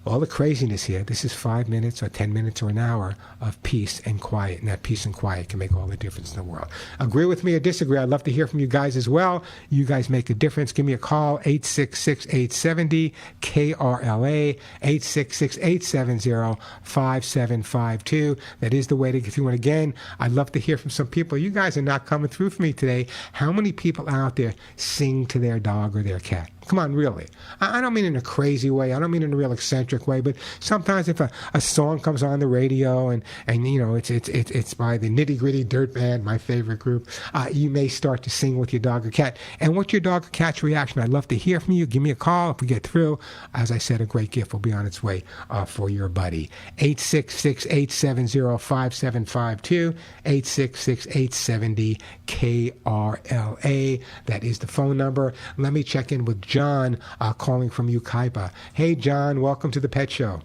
S2: all the craziness here, this is 5 minutes or 10 minutes or an hour of peace and quiet, and that peace and quiet can make all the difference in the world. Agree with me or disagree? I'd love to hear from you guys as well. You guys make a difference. Give me a call, 866-870-KRLA, 866-870-5752. That is the way to get through. And again, I'd love to hear from some people. You guys are not coming through for me today. How many people out there sing to their dog or their cat? Come on, really. I don't mean in a crazy way. I don't mean in a real eccentric way. But sometimes if a song comes on the radio and it's by the Nitty Gritty Dirt Band, my favorite group, you may start to sing with your dog or cat. And what's your dog or cat's reaction? I'd love to hear from you. Give me a call if we get through. As I said, a great gift will be on its way for your buddy. 866-870-5752, 866-870-KRLA. That is the phone number. Let me check in with John calling from Ukaipa. Hey, John, welcome to the Pet Show.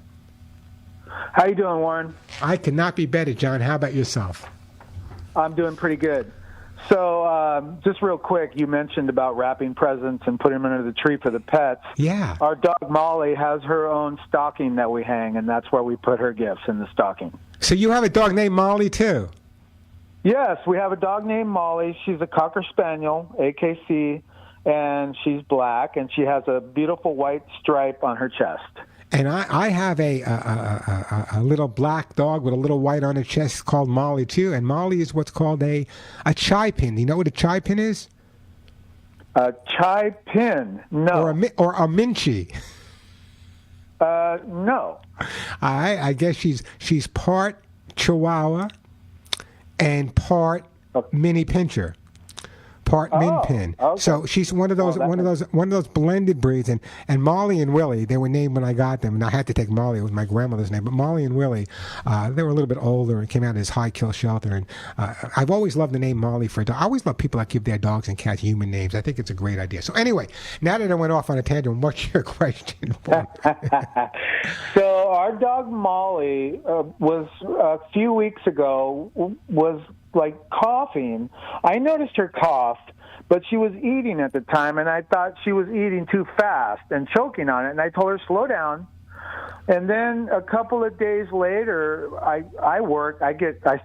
S5: How you doing, Warren?
S2: I could not be better, John. How about yourself?
S5: I'm doing pretty good. So just real quick, you mentioned about wrapping presents and putting them under the tree for the pets.
S2: Yeah.
S5: Our dog Molly has her own stocking that we hang, and that's where we put her gifts, in the stocking.
S2: So you have a dog named Molly, too?
S5: Yes, we have a dog named Molly. She's a Cocker Spaniel, AKC, and she's black, and she has a beautiful white stripe on her chest.
S2: And I have a little black dog with a little white on her chest called Molly, too. And Molly is what's called a chai pin. You know what a chai pin is?
S5: A chai pin? No.
S2: Or a minchie?
S5: No.
S2: I guess she's part Chihuahua and part mini pincher. Part min pin. Okay. So she's one of those blended breeds. And Molly and Willie, they were named when I got them, and I had to take Molly. It was my grandmother's name. But Molly and Willie, they were a little bit older and came out of this high kill shelter. And I've always loved the name Molly for a dog. I always love people that give their dogs and cats human names. I think it's a great idea. So anyway, now that I went off on a tangent, what's your question?
S5: So our dog Molly was a few weeks ago was like coughing. I noticed her cough, but she was eating at the time, and I thought she was eating too fast and choking on it, and I told her, slow down. And then a couple of days later, I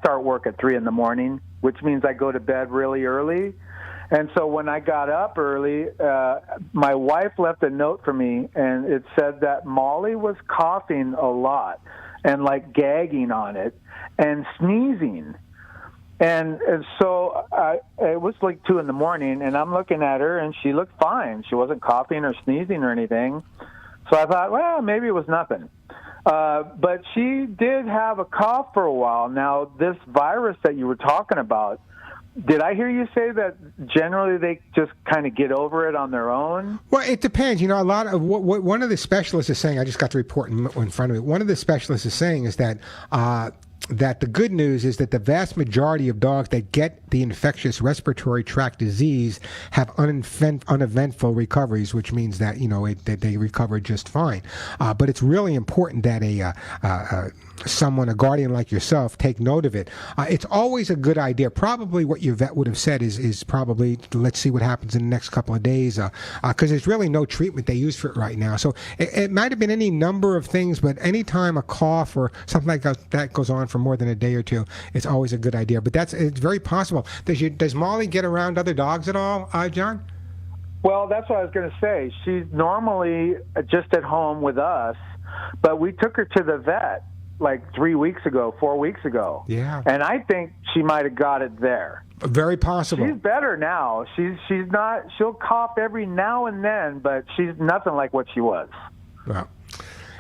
S5: start work at 3 a.m, which means I go to bed really early. And so when I got up early, my wife left a note for me, and it said that Molly was coughing a lot and like gagging on it and sneezing. And so it was like 2 a.m, and I'm looking at her, and she looked fine. She wasn't coughing or sneezing or anything. So I thought, well, maybe it was nothing. But she did have a cough for a while. Now, this virus that you were talking about, did I hear you say that generally they just kind of get over it on their own?
S2: Well, it depends. A lot of what one of the specialists is saying, I just got the report in front of me. One of the specialists is saying is that that the good news is that the vast majority of dogs that get the infectious respiratory tract disease have uneventful recoveries, which means that that they recover just fine. But it's really important that a guardian like yourself, take note of it. It's always a good idea. Probably what your vet would have said is probably, let's see what happens in the next couple of days, because there's really no treatment they use for it right now. So it might have been any number of things, but anytime a cough or something like that goes on for more than a day or two, it's always a good idea. But it's very possible. Does Molly get around other dogs at all, John?
S5: Well, that's what I was going to say. She's normally just at home with us, but we took her to the vet like 4 weeks ago.
S2: Yeah.
S5: And I think she might have got it there.
S2: Very possible.
S5: She's better now. She's not, she'll cough every now and then, but she's nothing like what she was.
S2: Well,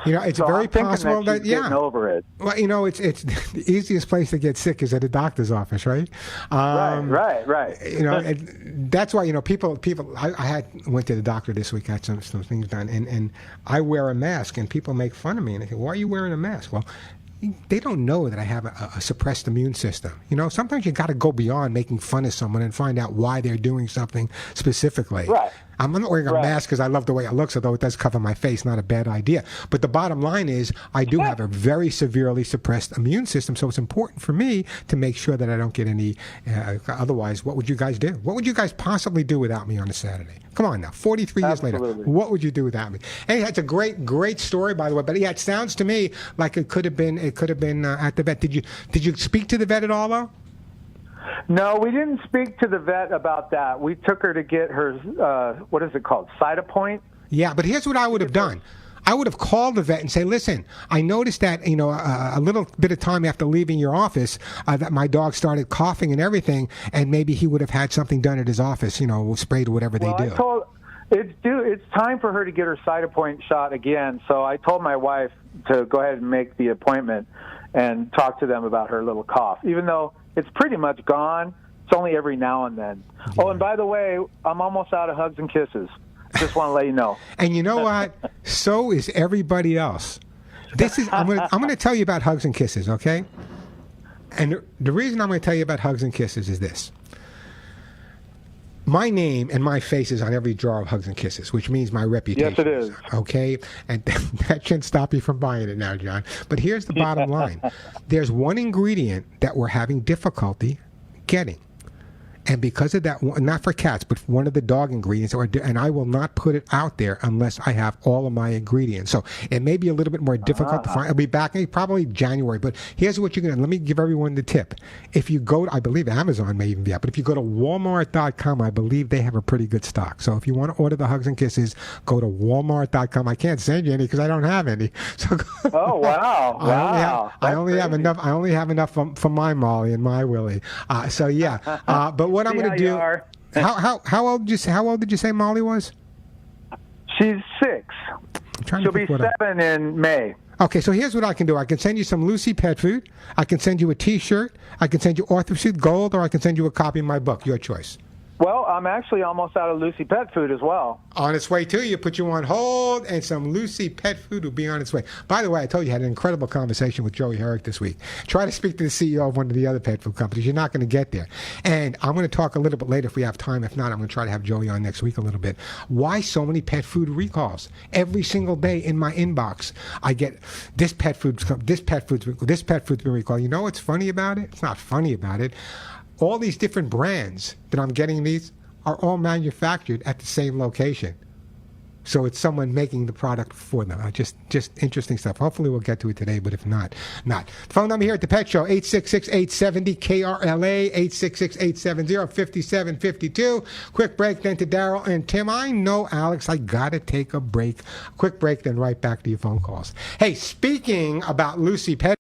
S2: it's
S5: so
S2: very
S5: I'm thinking
S2: possible
S5: that she's getting over it.
S2: Well, it's the easiest place to get sick is at a doctor's office, right?
S5: Right.
S2: That's why people. I went to the doctor this week. I had some things done, and I wear a mask, and people make fun of me, and they say, "Why are you wearing a mask?" Well, they don't know that I have a suppressed immune system. Sometimes you got to go beyond making fun of someone and find out why they're doing something specifically.
S5: Right.
S2: I'm not wearing a mask because I love the way it looks, although it does cover my face. Not a bad idea. But the bottom line is I do have a very severely suppressed immune system, so it's important for me to make sure that I don't get any. Otherwise, what would you guys do? What would you guys possibly do without me on a Saturday? Come on now, 43 years later, what would you do without me? And it's a great story, by the way. But yeah, it sounds to me like it could have been at the vet. Did you speak to the vet at all, though?
S5: No, we didn't speak to the vet about that. We took her to get her, what is it called, Cytopoint?
S2: Yeah, but here's what I would have done. I would have called the vet and say, listen, I noticed that, a little bit of time after leaving your office, that my dog started coughing and everything, and maybe he would have had something done at his office, sprayed or whatever they do.
S5: It's time for her to get her Cytopoint shot again, so I told my wife to go ahead and make the appointment and talk to them about her little cough, even though it's pretty much gone. It's only every now and then. Yeah. Oh, and by the way, I'm almost out of hugs and kisses. Just want to let you know.
S2: And you know what? So is everybody else. I'm going to tell you about hugs and kisses, okay? And the reason I'm going to tell you about hugs and kisses is this. My name and my face is on every jar of hugs and kisses, which means my reputation.
S5: Yes, it is.
S2: Okay? And that shouldn't stop you from buying it now, John. But here's the bottom line. There's one ingredient that we're having difficulty getting. And because of that, not for cats, but one of the dog ingredients, and I will not put it out there unless I have all of my ingredients. So it may be a little bit more difficult to find. I'll be back in probably January, but here's what you're going to, let me give everyone the tip. If you go, I believe Amazon may even be out, but if you go to Walmart.com, I believe they have a pretty good stock. So if you want to order the hugs and kisses, go to Walmart.com. I can't send you any because I don't have any. So
S5: oh, wow.
S2: I only have enough for my Molly and my Willie. So yeah, but what I'm going to do? How old did you say Molly was?
S5: She's 6. She'll be 7 in May.
S2: Okay, so here's what I can do. I can send you some Lucy pet food. I can send you a T-shirt. I can send you OrthoSuit Gold, or I can send you a copy of my book. Your choice.
S5: Well, I'm actually almost out of Lucy pet food as well.
S2: On its way to you. Put you on hold, and some Lucy pet food will be on its way. By the way, I told you I had an incredible conversation with Joey Herrick this week. Try to speak to the CEO of one of the other pet food companies. You're not going to get there. And I'm going to talk a little bit later if we have time. If not, I'm going to try to have Joey on next week a little bit. Why so many pet food recalls? Every single day in my inbox, I get this pet food's been recalled. You know what's funny about it? It's not funny about it. All these different brands that I'm getting these are all manufactured at the same location. So it's someone making the product for them. Just interesting stuff. Hopefully we'll get to it today, but if not, not. Phone number here at the Pet Show, 866-870-KRLA, 866-870-5752. Quick break, then to Daryl and Tim. I know, Alex, I got to take a break. Quick break, then right back to your phone calls. Hey, speaking about Lucy Pet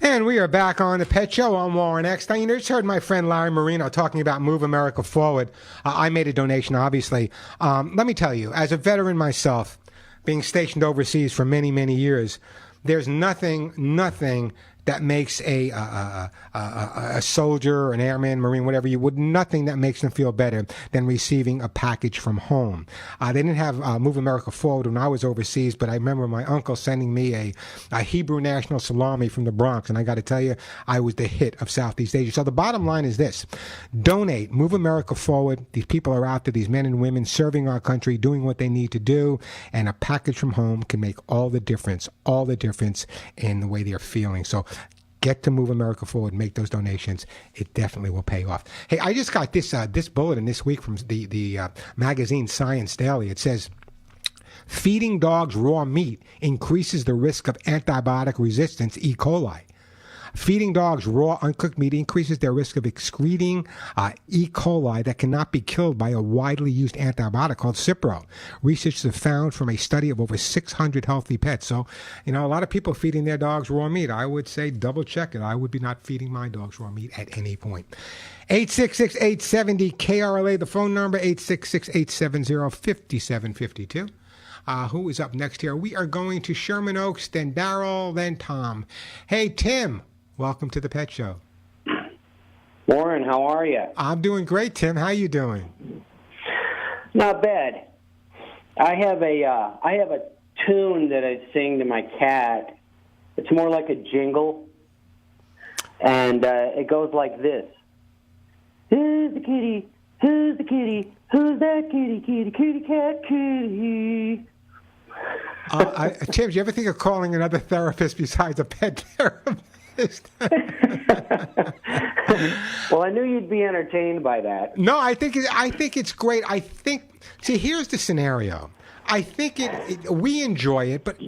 S2: And we are back on the Pet Show. I'm Warren Eckstein. You just heard my friend Larry Marino talking about Move America Forward. I made a donation, obviously. Let me tell you, as a veteran myself, being stationed overseas for many, many years, there's nothing that makes a soldier, an airman, Marine, whatever you would, nothing that makes them feel better than receiving a package from home. They didn't have Move America Forward when I was overseas, but I remember my uncle sending me a Hebrew National salami from the Bronx, and I got to tell you, I was the hit of Southeast Asia. So the bottom line is this: donate, Move America Forward. These people are out there, these men and women serving our country, doing what they need to do, and a package from home can make all the difference in the way they're feeling. So get to Move America Forward, make those donations. It definitely will pay off. Hey, I just got this bulletin this week from the magazine Science Daily. It says, feeding dogs raw meat increases the risk of antibiotic resistance E. coli. Feeding dogs raw, uncooked meat increases their risk of excreting E. coli that cannot be killed by a widely used antibiotic called Cipro. Researchers have found from a study of over 600 healthy pets. So, a lot of people feeding their dogs raw meat. I would say double check it. I would be not feeding my dogs raw meat at any point. 866-870-KRLA, the phone number, 866-870-5752. Who is up next here? We are going to Sherman Oaks, then Darrell, then Tom. Hey, Tim. Welcome to the Pet Show.
S6: Warren, how are you?
S2: I'm doing great, Tim. How you doing?
S6: Not bad. I have a tune that I sing to my cat. It's more like a jingle, and it goes like this: Who's the kitty? Who's the kitty? Who's that kitty? Kitty, kitty, cat, kitty.
S2: Tim, do you ever think of calling another therapist besides a pet therapist?
S6: Well, I knew you'd be entertained by that.
S2: No, I think it's great. See, here's the scenario. I think we enjoy it, but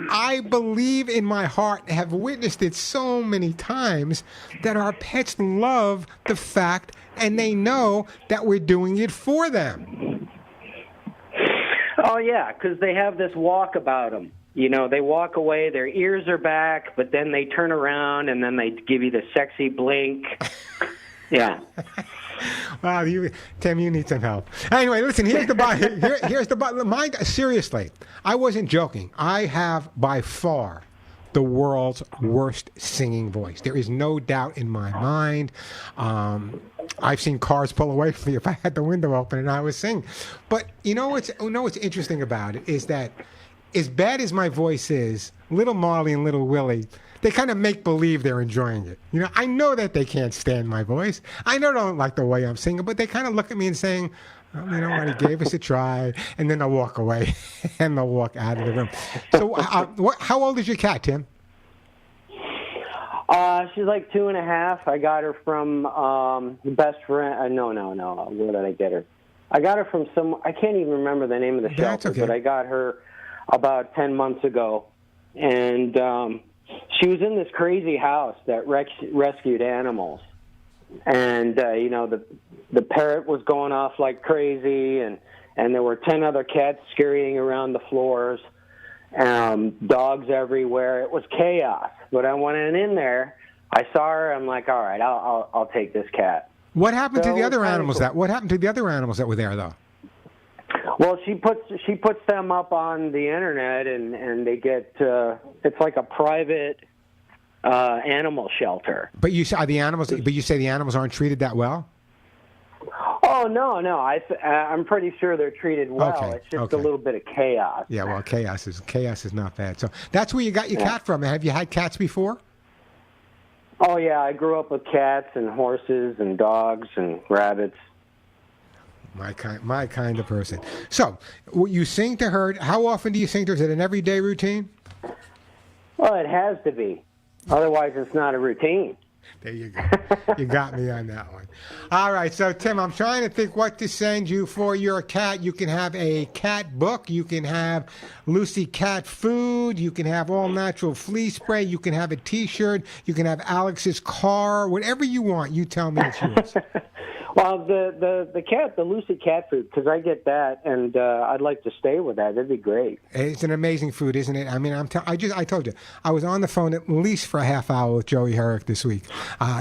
S2: I believe in my heart, have witnessed it so many times, that our pets love the fact, and they know that we're doing it for them.
S6: Oh, yeah, because they have this walk about them. They walk away, their ears are back, but then they turn around, and then they give you the sexy blink. Yeah.
S2: Wow, Tim, you need some help. Anyway, listen, here's the bottom. Seriously, I wasn't joking. I have, by far, the world's worst singing voice. There is no doubt in my mind. I've seen cars pull away from me if I had the window open and I was singing. But what's interesting about it is that, as bad as my voice is, Little Marley and Little Willie, they kind of make believe they're enjoying it. I know that they can't stand my voice. I know they don't like the way I'm singing, but they kind of look at me and saying, well, you know what, he gave us a try, and then they'll walk away and they'll walk out of the room. So how old is your cat, Tim?
S6: She's like 2.5. I got her from best friend. No. Where did I get her? I got her from I can't even remember the name of the shelter,
S2: okay.
S6: But I got her about 10 months ago. And she was in this crazy house that rescued animals. And, the parrot was going off like crazy, and there were 10 other cats scurrying around the floors, dogs everywhere. It was chaos. But I went in there, I saw her, I'm like, all right, I'll take this cat.
S2: What happened to the other animals that were there, though?
S6: Well, she puts them up on the internet, and they get it's like a private animal shelter.
S2: But you say the animals aren't treated that well?
S6: Oh no! I'm pretty sure they're treated well.
S2: Okay,
S6: it's just a little bit of chaos.
S2: Yeah, well, chaos is not bad. So that's where you got your cat from. Have you had cats before?
S6: Oh yeah, I grew up with cats and horses and dogs and rabbits.
S2: My kind of person. So, you sing to her. How often do you sing to her? Is it an everyday routine?
S6: Well, it has to be. Otherwise, it's not a routine.
S2: There you go. You got me on that one. All right. So, Tim, I'm trying to think what to send you for your cat. You can have a cat book. You can have Lucy cat food. You can have all natural flea spray. You can have a T-shirt. You can have Alex's car. Whatever you want. You tell me it's yours.
S6: Well, the cat, the Lucy cat food, because I get that, and I'd like to stay with that. That'd be great.
S2: It's an amazing food, isn't it? I mean, I told you, I was on the phone at least for a half hour with Joey Herrick this week.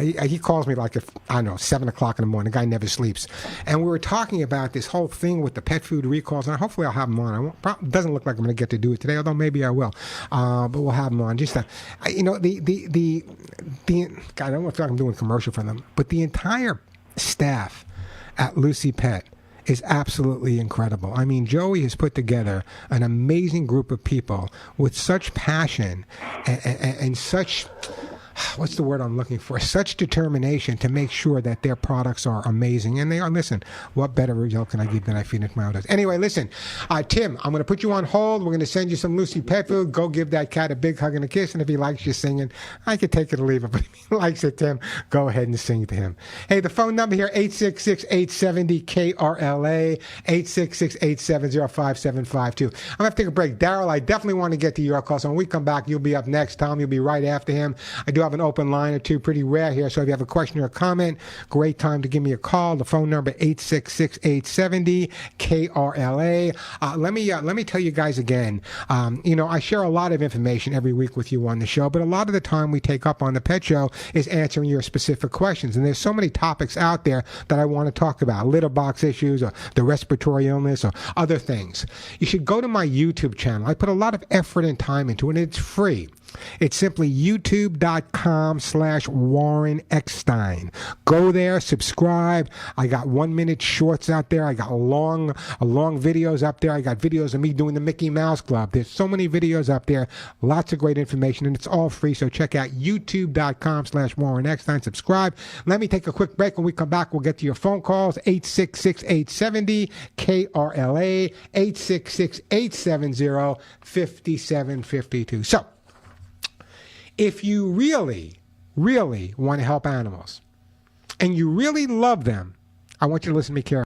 S2: He calls me like, I don't know, 7 o'clock in the morning. The guy never sleeps. And we were talking about this whole thing with the pet food recalls, and hopefully I'll have him on. It doesn't look like I'm going to get to do it today, although maybe I will. But we'll have him on. Just, you know, the God, I don't know if I'm doing a commercial for them, but the entire staff at Lucy Pet is absolutely incredible. I mean, Joey has put together an amazing group of people with such passion and such, what's the word I'm looking for? Such determination to make sure that their products are amazing. And they are. Listen, what better result can I give than I feed it my own dogs? Anyway, listen, Tim, I'm going to put you on hold. We're going to send you some Lucy pet food. Go give that cat a big hug and a kiss. And if he likes you singing, I could take it or leave it. But if he likes it, Tim, go ahead and sing to him. Hey, the phone number here, 866-870-KRLA, 866-870-5752. I'm going to have to take a break. Daryl, I definitely want to get to your call. So when we come back, you'll be up next. Tom, you'll be right after him. I do have an open line or two, pretty rare here. So if you have a question or a comment, great time to give me a call. The phone number 866-870-KRLA. Let me tell you guys again. I share a lot of information every week with you on the show, but a lot of the time we take up on the Pet Show is answering your specific questions. And there's so many topics out there that I want to talk about: litter box issues, or the respiratory illness, or other things. You should go to my YouTube channel. I put a lot of effort and time into it, and it's free. It's simply youtube.com/Warren Eckstein. Go there, subscribe. I got 1-minute shorts out there. I got long videos up there. I got videos of me doing the Mickey Mouse Club. There's so many videos up there. Lots of great information, and it's all free. So check out youtube.com/Warren Eckstein. Subscribe. Let me take a quick break. When we come back, we'll get to your phone calls. 866-870-KRLA, 866-870-5752. So, if you really, really want to help animals and you really love them, I want you to listen to me carefully.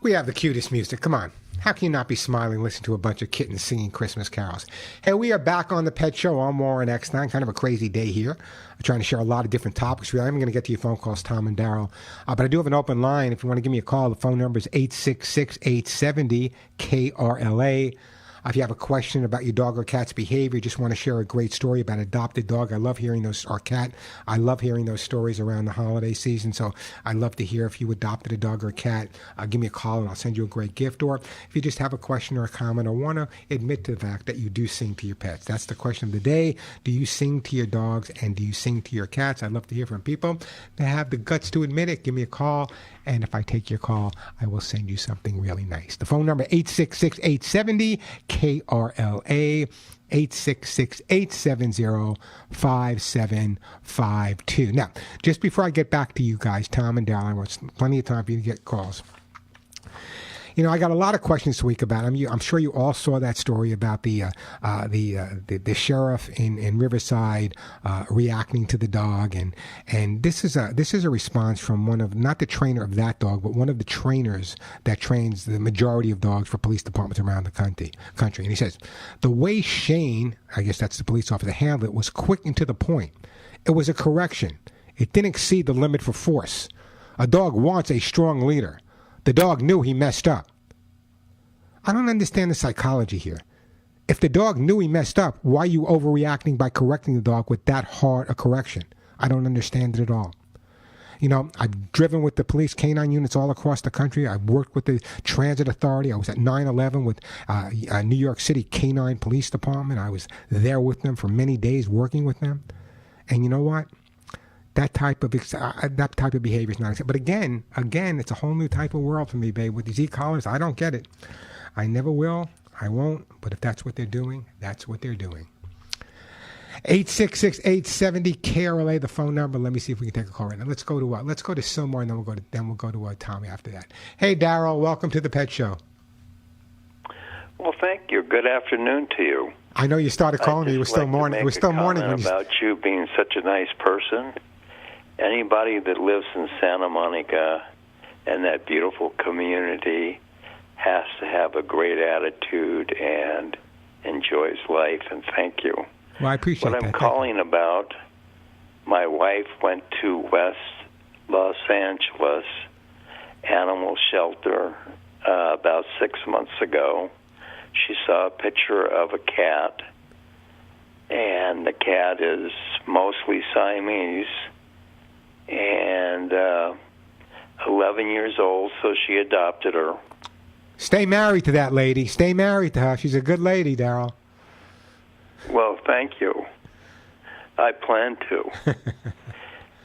S2: We have the cutest music. Come on. How can you not be smiling listening to a bunch of kittens singing Christmas carols? Hey, we are back on the Pet Show. I'm Warren Eckstein. Kind of a crazy day here. I'm trying to share a lot of different topics. I'm going to get to your phone calls, Tom and Daryl. But I do have an open line. If you want to give me a call, the phone number is 866-870-KRLA. If you have a question about your dog or cat's behavior, just want to share a great story about an adopted dog, I love hearing those, or cat. I love hearing those stories around the holiday season. So I'd love to hear if you adopted a dog or a cat. Give me a call and I'll send you a great gift. Or if you just have a question or a comment or want to admit to the fact that you do sing to your pets. That's the question of the day. Do you sing to your dogs and do you sing to your cats? I'd love to hear from people that have the guts to admit it. Give me a call. And if I take your call, I will send you something really nice. The phone number, 866-870-KRLA, 866-870-5752. Now, just before I get back to you guys, Tom and Darryl, I want plenty of time for you to get calls. You know, I got a lot of questions this week about him. I'm sure you all saw that story about the sheriff in Riverside reacting to the dog, and this is a response from one of, not the trainer of that dog, but one of the trainers that trains the majority of dogs for police departments around the country. And he says, the way Shane, I guess that's the police officer, handled it was quick and to the point. It was a correction. It didn't exceed the limit for force. A dog wants a strong leader. The dog knew he messed up. I don't understand the psychology here. If the dog knew he messed up, why are you overreacting by correcting the dog with that hard a correction? I don't understand it at all. You know, I've driven with the police canine units all across the country. I've worked with the transit authority. I was at 9/11 with New York City Canine Police Department. I was there with them for many days working with them. And you know what? That type of behavior is not acceptable. But again, it's a whole new type of world for me, babe. With these e-collars, I don't get it. I never will. I won't. But if that's what they're doing, that's what they're doing. 866-870-KRLA, the phone number. Let me see if we can take a call right now. Let's go to Sylmar, and then we'll go to Tommy after that. Hey, Daryl, welcome to the Pet Show.
S7: Well, thank you. Good afternoon to you.
S2: I know you started calling me. It was still morning. It was still morning when
S7: about you being such a nice person. Anybody that lives in Santa Monica and that beautiful community has to have a great attitude and enjoys life, and thank you.
S2: Well, I appreciate that.
S7: What I'm calling about, my wife went to West Los Angeles Animal Shelter about 6 months ago. She saw a picture of a cat, and the cat is mostly Siamese, and 11 years old, so she adopted her.
S2: Stay married to that lady. Stay married to her. She's a good lady, Daryl.
S7: Well, thank you. I plan to.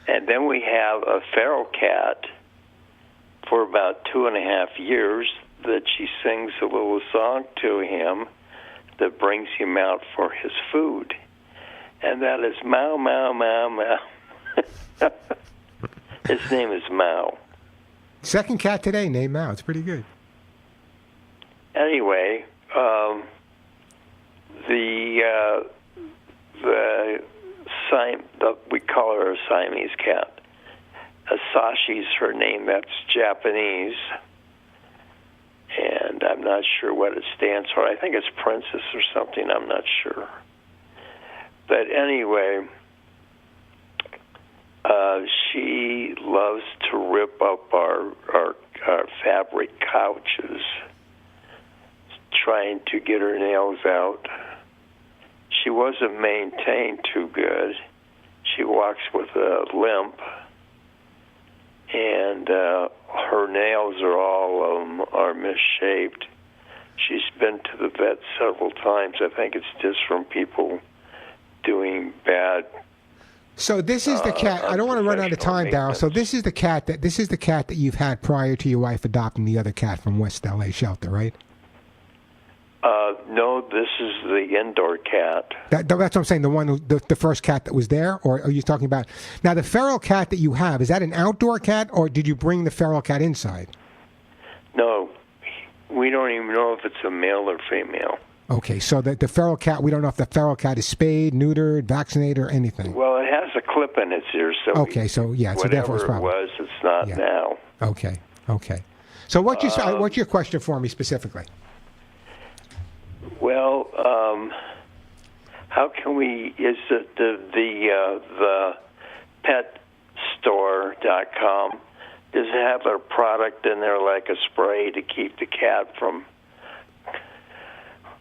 S7: And then we have a feral cat for about 2.5 years that she sings a little song to him that brings him out for his food. And that is Mao, Mao, Mao, Mao. His name is Mao.
S2: Second cat today named Mao. It's pretty good.
S7: Anyway, we call her a Siamese cat. Asashi's her name. That's Japanese. And I'm not sure what it stands for. I think it's princess or something. I'm not sure. But anyway, she loves to rip up our fabric couches, trying to get her nails out. She wasn't maintained too good. She walks with a limp, and her nails are misshaped. She's been to the vet several times. I think it's just from people doing bad.
S2: So this is the cat. I don't want to run out of time, Daryl. So this is the cat that you've had prior to your wife adopting the other cat from West LA shelter, right?
S7: No, this is the indoor cat.
S2: That's what I'm saying. The first cat that was there, or are you talking about now the feral cat that you have? Is that an outdoor cat, or did you bring the feral cat inside?
S7: No, we don't even know if it's a male or female.
S2: Okay, so the feral cat, we don't know if the feral cat is spayed, neutered, vaccinated, or anything.
S7: Well, it has a clip in its ear, so
S2: okay, so yeah, it's a definite problem.
S7: Whatever it was, it's not now.
S2: Okay. So what's your question for me specifically?
S7: Well, how can we? Is it the petstore.com? Does it have a product in there like a spray to keep the cat from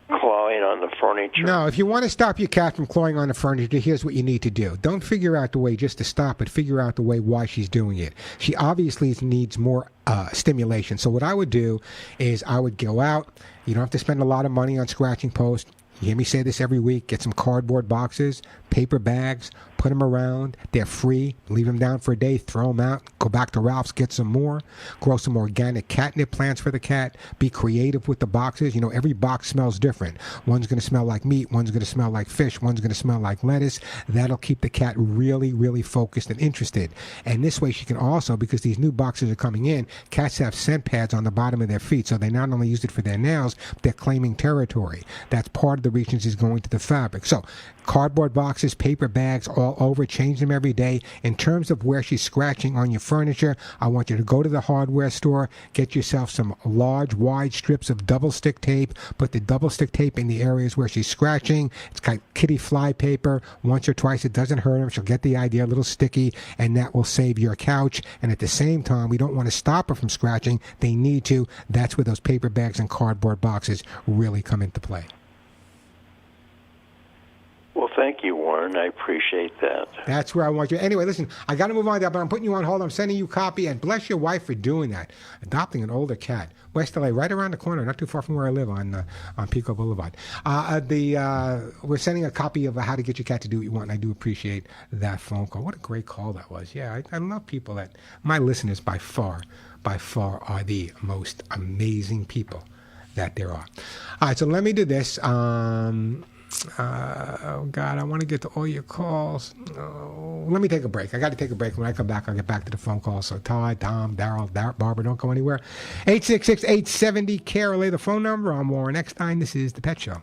S7: clawing on the furniture?
S2: No, if you want to stop your cat from clawing on the furniture, here's what you need to do. Don't figure out the way just to stop it. Figure out the way why she's doing it. She obviously needs more stimulation. So what I would do is I would go out. You don't have to spend a lot of money on scratching post. You hear me say this every week. Get some cardboard boxes, paper bags, put them around. They're free. Leave them down for a day. Throw them out. Go back to Ralph's. Get some more. Grow some organic catnip plants for the cat. Be creative with the boxes. You know, every box smells different. One's going to smell like meat. One's going to smell like fish. One's going to smell like lettuce. That'll keep the cat really, really focused and interested. And this way she can also, because these new boxes are coming in, cats have scent pads on the bottom of their feet. So they not only use it for their nails, they're claiming territory. That's part of the reason she's going to the fabric. So cardboard boxes, paper bags all over, change them every day. In terms of where she's scratching on your furniture, I want you to go to the hardware store, get yourself some large, wide strips of double stick tape, put the double stick tape in the areas where she's scratching. It's got kitty fly paper. Once or twice, it doesn't hurt her. She'll get the idea, a little sticky, and that will save your couch. And at the same time, we don't want to stop her from scratching. They need to. That's where those paper bags and cardboard boxes really come into play.
S7: Well, thank you, Warren. I appreciate that.
S2: That's where I want you. Anyway, listen, I got to move on to that, but I'm putting you on hold. I'm sending you a copy, and bless your wife for doing that. Adopting an older cat. West LA, right around the corner, not too far from where I live on Pico Boulevard. We're sending a copy of How to Get Your Cat to Do What You Want, and I do appreciate that phone call. What a great call that was. Yeah, I love people that, my listeners by far are the most amazing people that there are. All right, so let me do this. Oh, God, I want to get to all your calls. Oh, let me take a break. I got to take a break. When I come back, I'll get back to the phone calls. So Todd, Tom, Daryl, Barbara, don't go anywhere. 866-870-CARE-LA, the phone number. I'm Warren Eckstein. This is The Pet Show.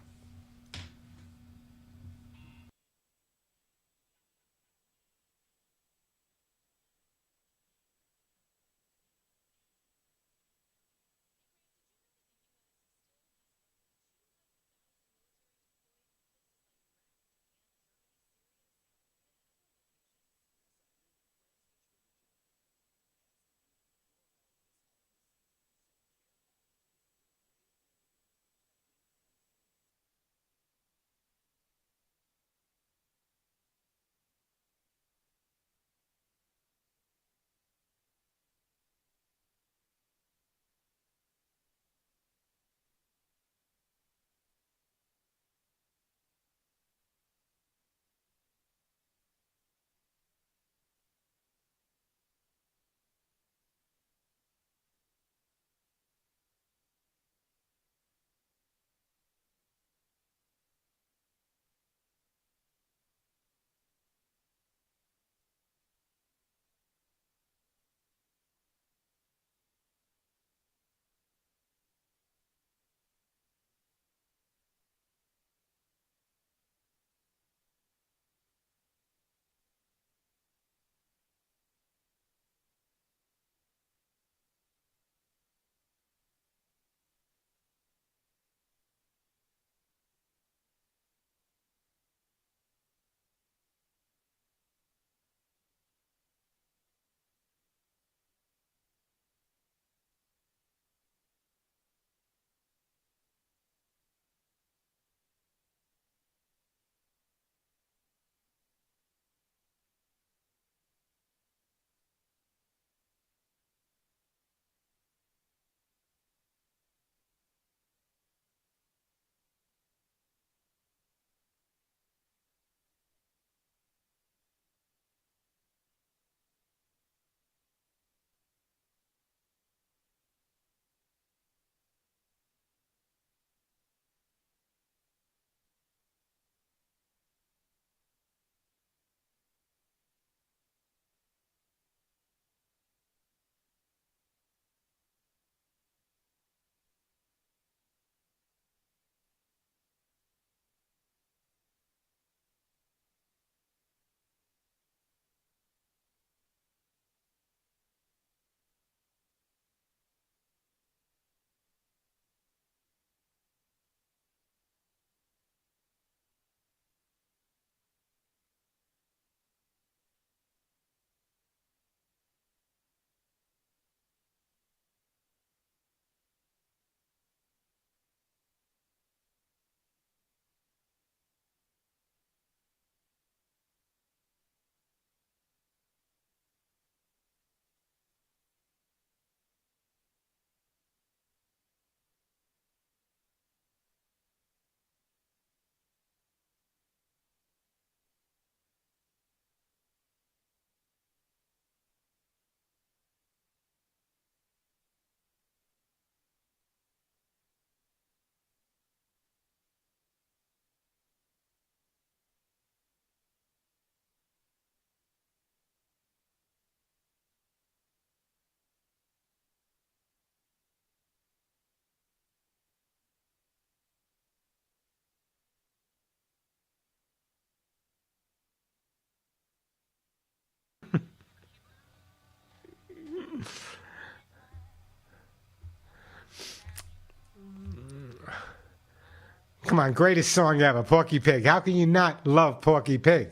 S2: Come on, greatest song ever, Porky Pig. How can you not love Porky Pig?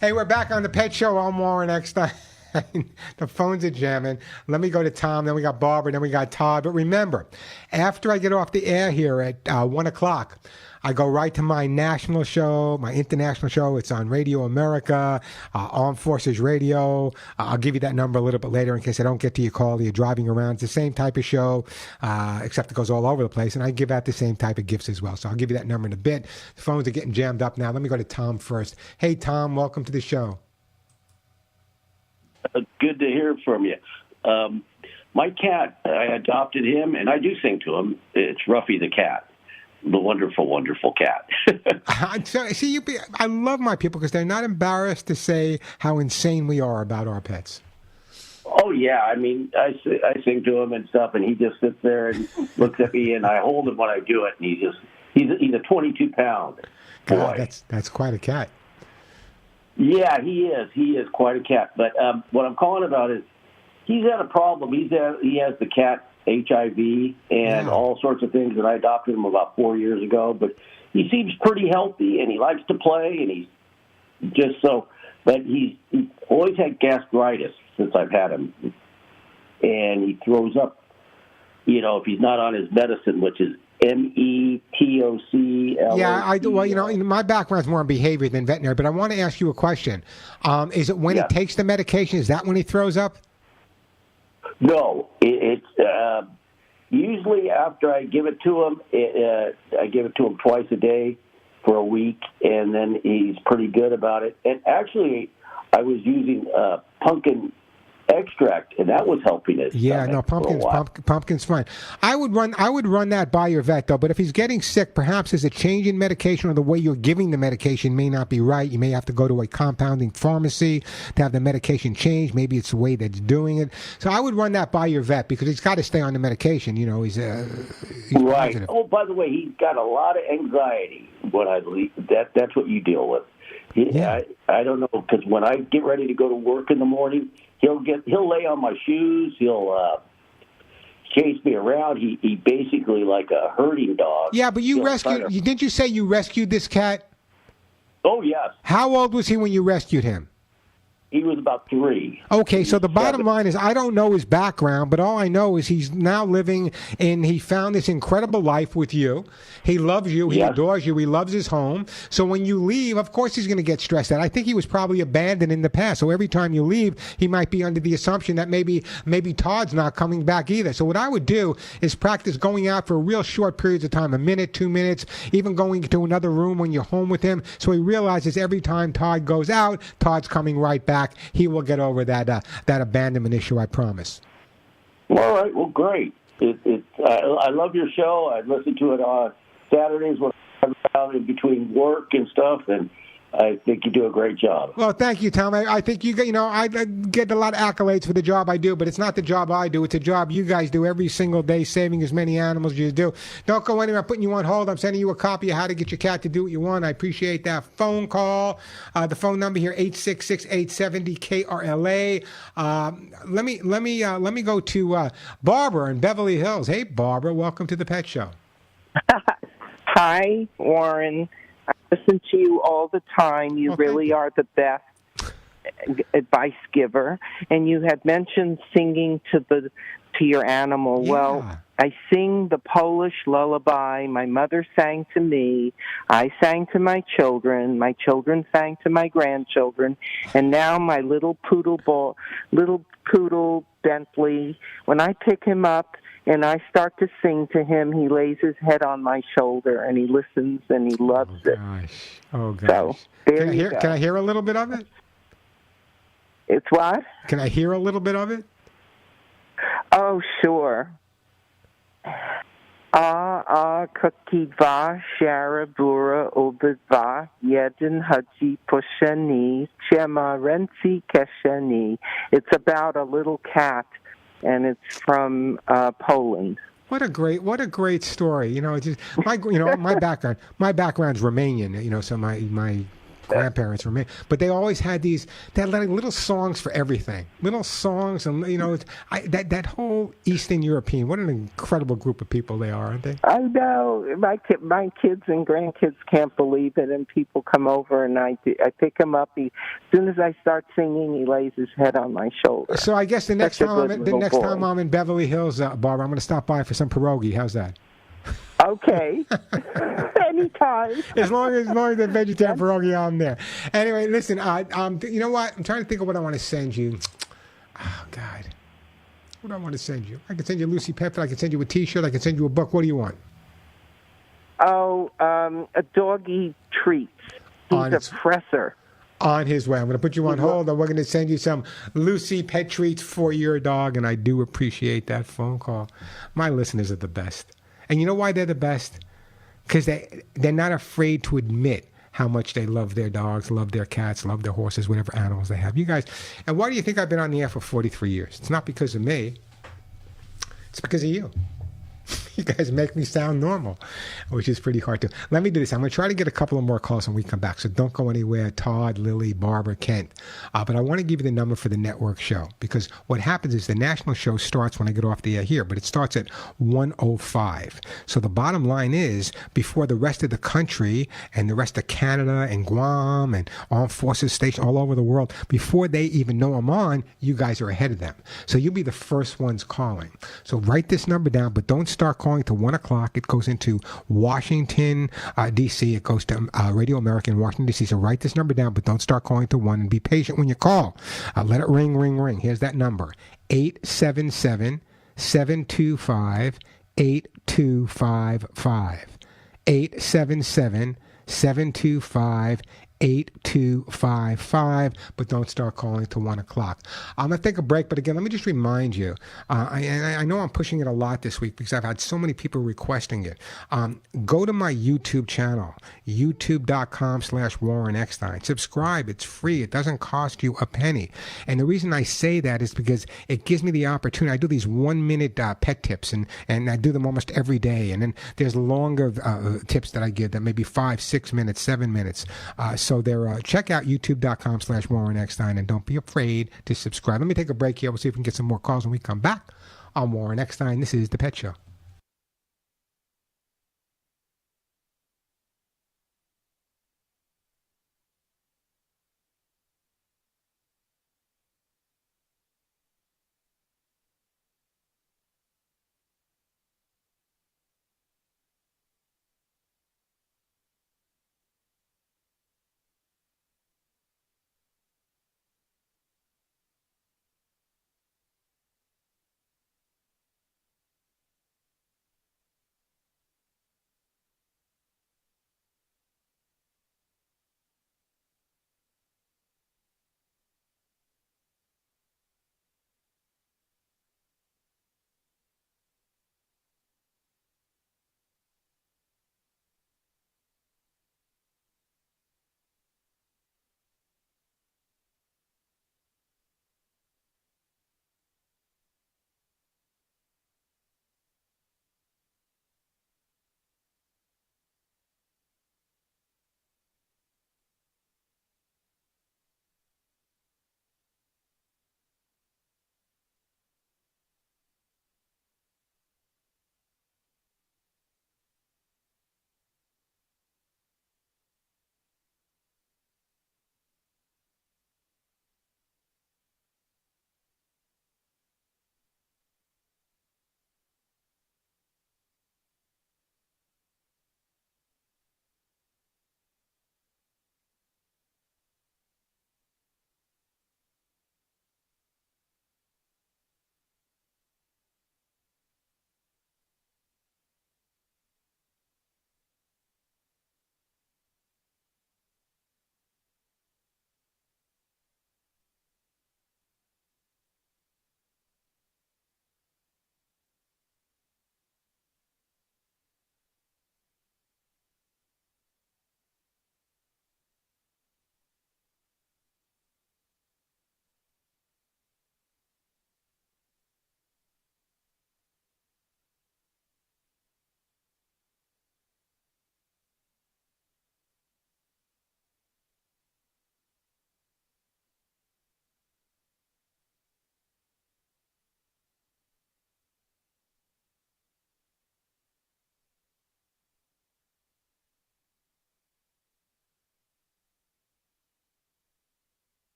S2: Hey, we're back on the Pet Show. I'm Warren Eckstein. The phones are jamming. Let me go to Tom, then we got Barbara, then we got Todd. But remember, after I get off the air here at 1 o'clock, I go right to my national show, my international show. It's on Radio America, Armed Forces Radio. I'll give you that number a little bit later in case I don't get to your call. You're driving around. It's the same type of show, except it goes all over the place. And I give out the same type of gifts as well. So I'll give you that number in a bit. The phones are getting jammed up now. Let me go to Tom first. Hey, Tom, welcome to the show.
S8: Good to hear from you. My cat, I adopted him, and I do sing to him. It's Ruffy the cat. The wonderful, wonderful cat.
S2: See, I love my people because they're not embarrassed to say how insane we are about our pets.
S8: Oh, yeah. I mean, I sing to him and stuff, and he just sits there and looks at me, and I hold him when I do it, and he's a 22-pound boy.
S2: God, that's quite a cat.
S8: Yeah, he is. He is quite a cat. But what I'm calling about is he's had a problem. He has the cat HIV and all sorts of things, and I adopted him about 4 years ago. But he seems pretty healthy, and he likes to play, and he's just so. But he's always had gastritis since I've had him, and he throws up. If he's not on his medicine, which is METOC.
S2: Yeah, I do. Well, my background's more on behavior than veterinary, but I want to ask you a question. Is it when he takes the medication? Is that when he throws up?
S8: No, it's usually after I give it to him. I give it to him twice a day for a week, and then he's pretty good about it. And actually, I was using pumpkin extract, and that was helping it.
S2: Yeah, no, pumpkin's fine. I would run that by your vet though. But if he's getting sick, perhaps there's a change in medication, or the way you're giving the medication may not be right. You may have to go to a compounding pharmacy to have the medication changed. Maybe it's the way that's doing it. So I would run that by your vet because he's got to stay on the medication. He's
S8: right. Positive. Oh, by the way, he's got a lot of anxiety when I leave. That's what you deal with. I don't know, because when I get ready to go to work in the morning, he'll lay on my shoes. He'll chase me around. He basically like a herding dog.
S2: Yeah, but didn't you say you rescued this cat?
S8: Oh, yes.
S2: How old was he when you rescued him?
S8: He was about 3.
S2: Okay, so the bottom line is I don't know his background, but all I know is he's now he found this incredible life with you. He loves you. He adores you. He loves his home. So when you leave, of course he's going to get stressed out. I think he was probably abandoned in the past. So every time you leave, he might be under the assumption that maybe Todd's not coming back either. So what I would do is practice going out for real short periods of time, a minute, 2 minutes, even going to another room when you're home with him. So he realizes every time Todd goes out, Todd's coming right back. He will get over that abandonment issue, I promise.
S8: All right. Well, great. I love your show. I listen to it on Saturdays when I'm out in between work and stuff, and I think you do a great job.
S2: Well, thank you, Tom. I think I get a lot of accolades for the job I do, but it's not the job I do. It's a job you guys do every single day, saving as many animals as you do. Don't go anywhere. I'm putting you on hold. I'm sending you a copy of How to Get Your Cat to Do What You Want. I appreciate that phone call. The phone number here, 866-870-KRLA. Let me go to Barbara in Beverly Hills. Hey, Barbara, welcome to the Pet Show.
S9: Hi, Warren. I listen to you all the time. You really are the best advice giver. And you had mentioned singing to your animal. Yeah. Well, I sing the Polish lullaby. My mother sang to me. I sang to my children. My children sang to my grandchildren. And now my little poodle Bentley, when I pick him up and I start to sing to him, he lays his head on my shoulder and he listens and he loves it.
S2: Oh, gosh.
S9: So,
S2: can I hear a little bit of it?
S9: It's what?
S2: Can I hear a little bit of it?
S9: Oh, sure. Kakiva, Sharabura, Obidva, Yedin Haji Pushani, Chema Renzi Keshani. It's about a little cat, and it's from Poland.
S2: What a great story. It's just my background's Romanian. So my grandparents were me. But they always had these. They had like little songs for everything. Little songs, and that whole Eastern European. What an incredible group of people they are, aren't they?
S9: I know. My kids and grandkids can't believe it, and people come over, and I pick him up. As soon as I start singing, he lays his head on my shoulder.
S2: So I guess the next time I'm in Beverly Hills, Barbara, I'm going to stop by for some pierogi. How's that?
S9: Okay. Anytime.
S2: As long as the vegetarian pierogi, I'm there. Anyway, listen, you know what? I'm trying to think of what I want to send you. Oh, God. What do I want to send you? I can send you Lucy Pepper. I can send you a T-shirt. I can send you a book. What do you want?
S9: Oh, a doggy treats. He's a presser.
S2: On his way. I'm going to put you on hold, and we're going to send you some Lucy pet treats for your dog, and I do appreciate that phone call. My listeners are the best. And you know why they're the best? Because they're not afraid to admit how much they love their dogs, love their cats, love their horses, whatever animals they have. You guys, and why do you think I've been on the air for 43 years? It's not because of me. It's because of you. You guys make me sound normal, which is pretty hard to. Let me do this. I'm going to try to get a couple of more calls when we come back, so don't go anywhere. Todd, Lily, Barbara, Kent. But I want to give you the number for the network show, because what happens is the national show starts when I get off the air here, but it starts at 1:05. So the bottom line is, before the rest of the country and the rest of Canada and Guam and Armed Forces stations all over the world, before they even know I'm on, you guys are ahead of them. So you'll be the first ones calling. So write this number down, but don't start calling to 1 o'clock. It goes into Washington, D.C. It goes to Radio America in Washington, D.C. So write this number down, but don't start calling to 1, and be patient when you call. Let it ring, ring, ring. Here's that number, 877-725-8255. 877-725-8255, but don't start calling to 1 o'clock. I'm going to take a break, but again, let me just remind you, I know I'm pushing it a lot this week because I've had so many people requesting it. Go to my YouTube channel, youtube.com/Warren Eckstein. Subscribe. It's free. It doesn't cost you a penny. And the reason I say that is because it gives me the opportunity. I do these 1-minute pet tips, and I do them almost every day. And then there's longer tips that I give that maybe 5, 6 minutes, 7 minutes. So check out youtube.com/Warren Eckstein, and don't be afraid to subscribe. Let me take a break here. We'll see if we can get some more calls when we come back. I'm Warren Eckstein. This is The Pet Show.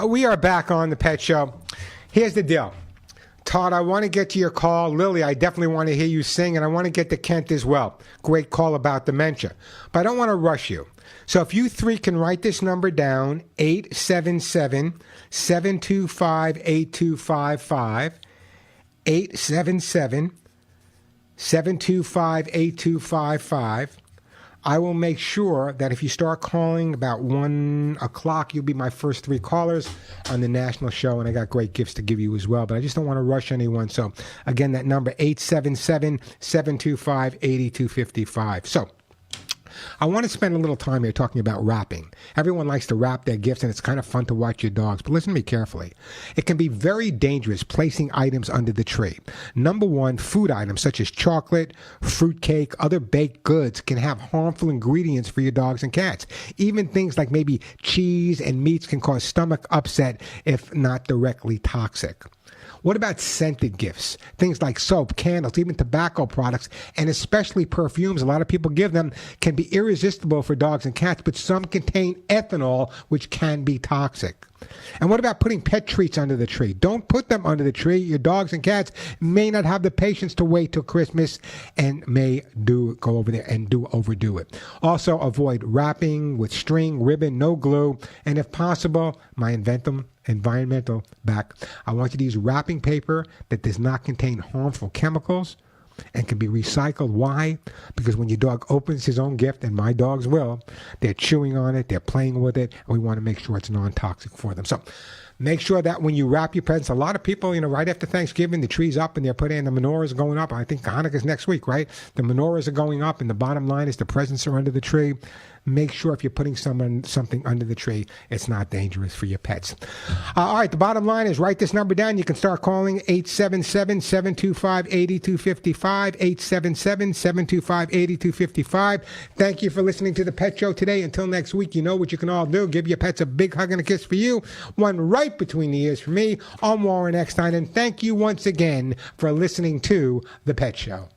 S2: We are back on the Pet Show. Here's the deal. Todd, I want to get to your call. Lily, I definitely want to hear you sing, and I want to get to Kent as well. Great call about dementia. But I don't want to rush you. So if you three can write this number down, 877-725-8255, 877-725-8255. I will make sure that if you start calling about 1 o'clock, you'll be my first three callers on the national show, and I got great gifts to give you as well. But I just don't want to rush anyone. So, again, that number, 877-725-8255. So, I want to spend a little time here talking about wrapping. Everyone likes to wrap their gifts, and it's kind of fun to watch your dogs. But listen to me carefully. It can be very dangerous placing items under the tree. Number one, food items such as chocolate, fruitcake, other baked goods can have harmful ingredients for your dogs and cats. Even things like maybe cheese and meats can cause stomach upset if not directly toxic. What about scented gifts? Things like soap, candles, even tobacco products, and especially perfumes, a lot of people give them, can be irresistible for dogs and cats, but some contain ethanol, which can be toxic. And what about putting pet treats under the tree? Don't put them under the tree. Your dogs and cats may not have the patience to wait till Christmas and may go over there and overdo it. Also, avoid wrapping with string, ribbon, no glue, and if possible, my environmental back. I want you to use wrapping paper that does not contain harmful chemicals and can be recycled. Why? Because when your dog opens his own gift, and my dogs will, they're chewing on it, they're playing with it, and we want to make sure it's non-toxic for them. So make sure that when you wrap your presents, a lot of people, right after Thanksgiving, the tree's up and they're putting, the menorahs are going up. I think Hanukkah's next week, right? The menorahs are going up, and the bottom line is the presents are under the tree. Make sure if you're putting something under the tree, it's not dangerous for your pets. All right, the bottom line is write this number down. You can start calling 877-725-8255, 877-725-8255. Thank you for listening to The Pet Show today. Until next week, you know what you can all do. Give your pets a big hug and a kiss for you, one right between the ears for me. I'm Warren Eckstein, and thank you once again for listening to The Pet Show.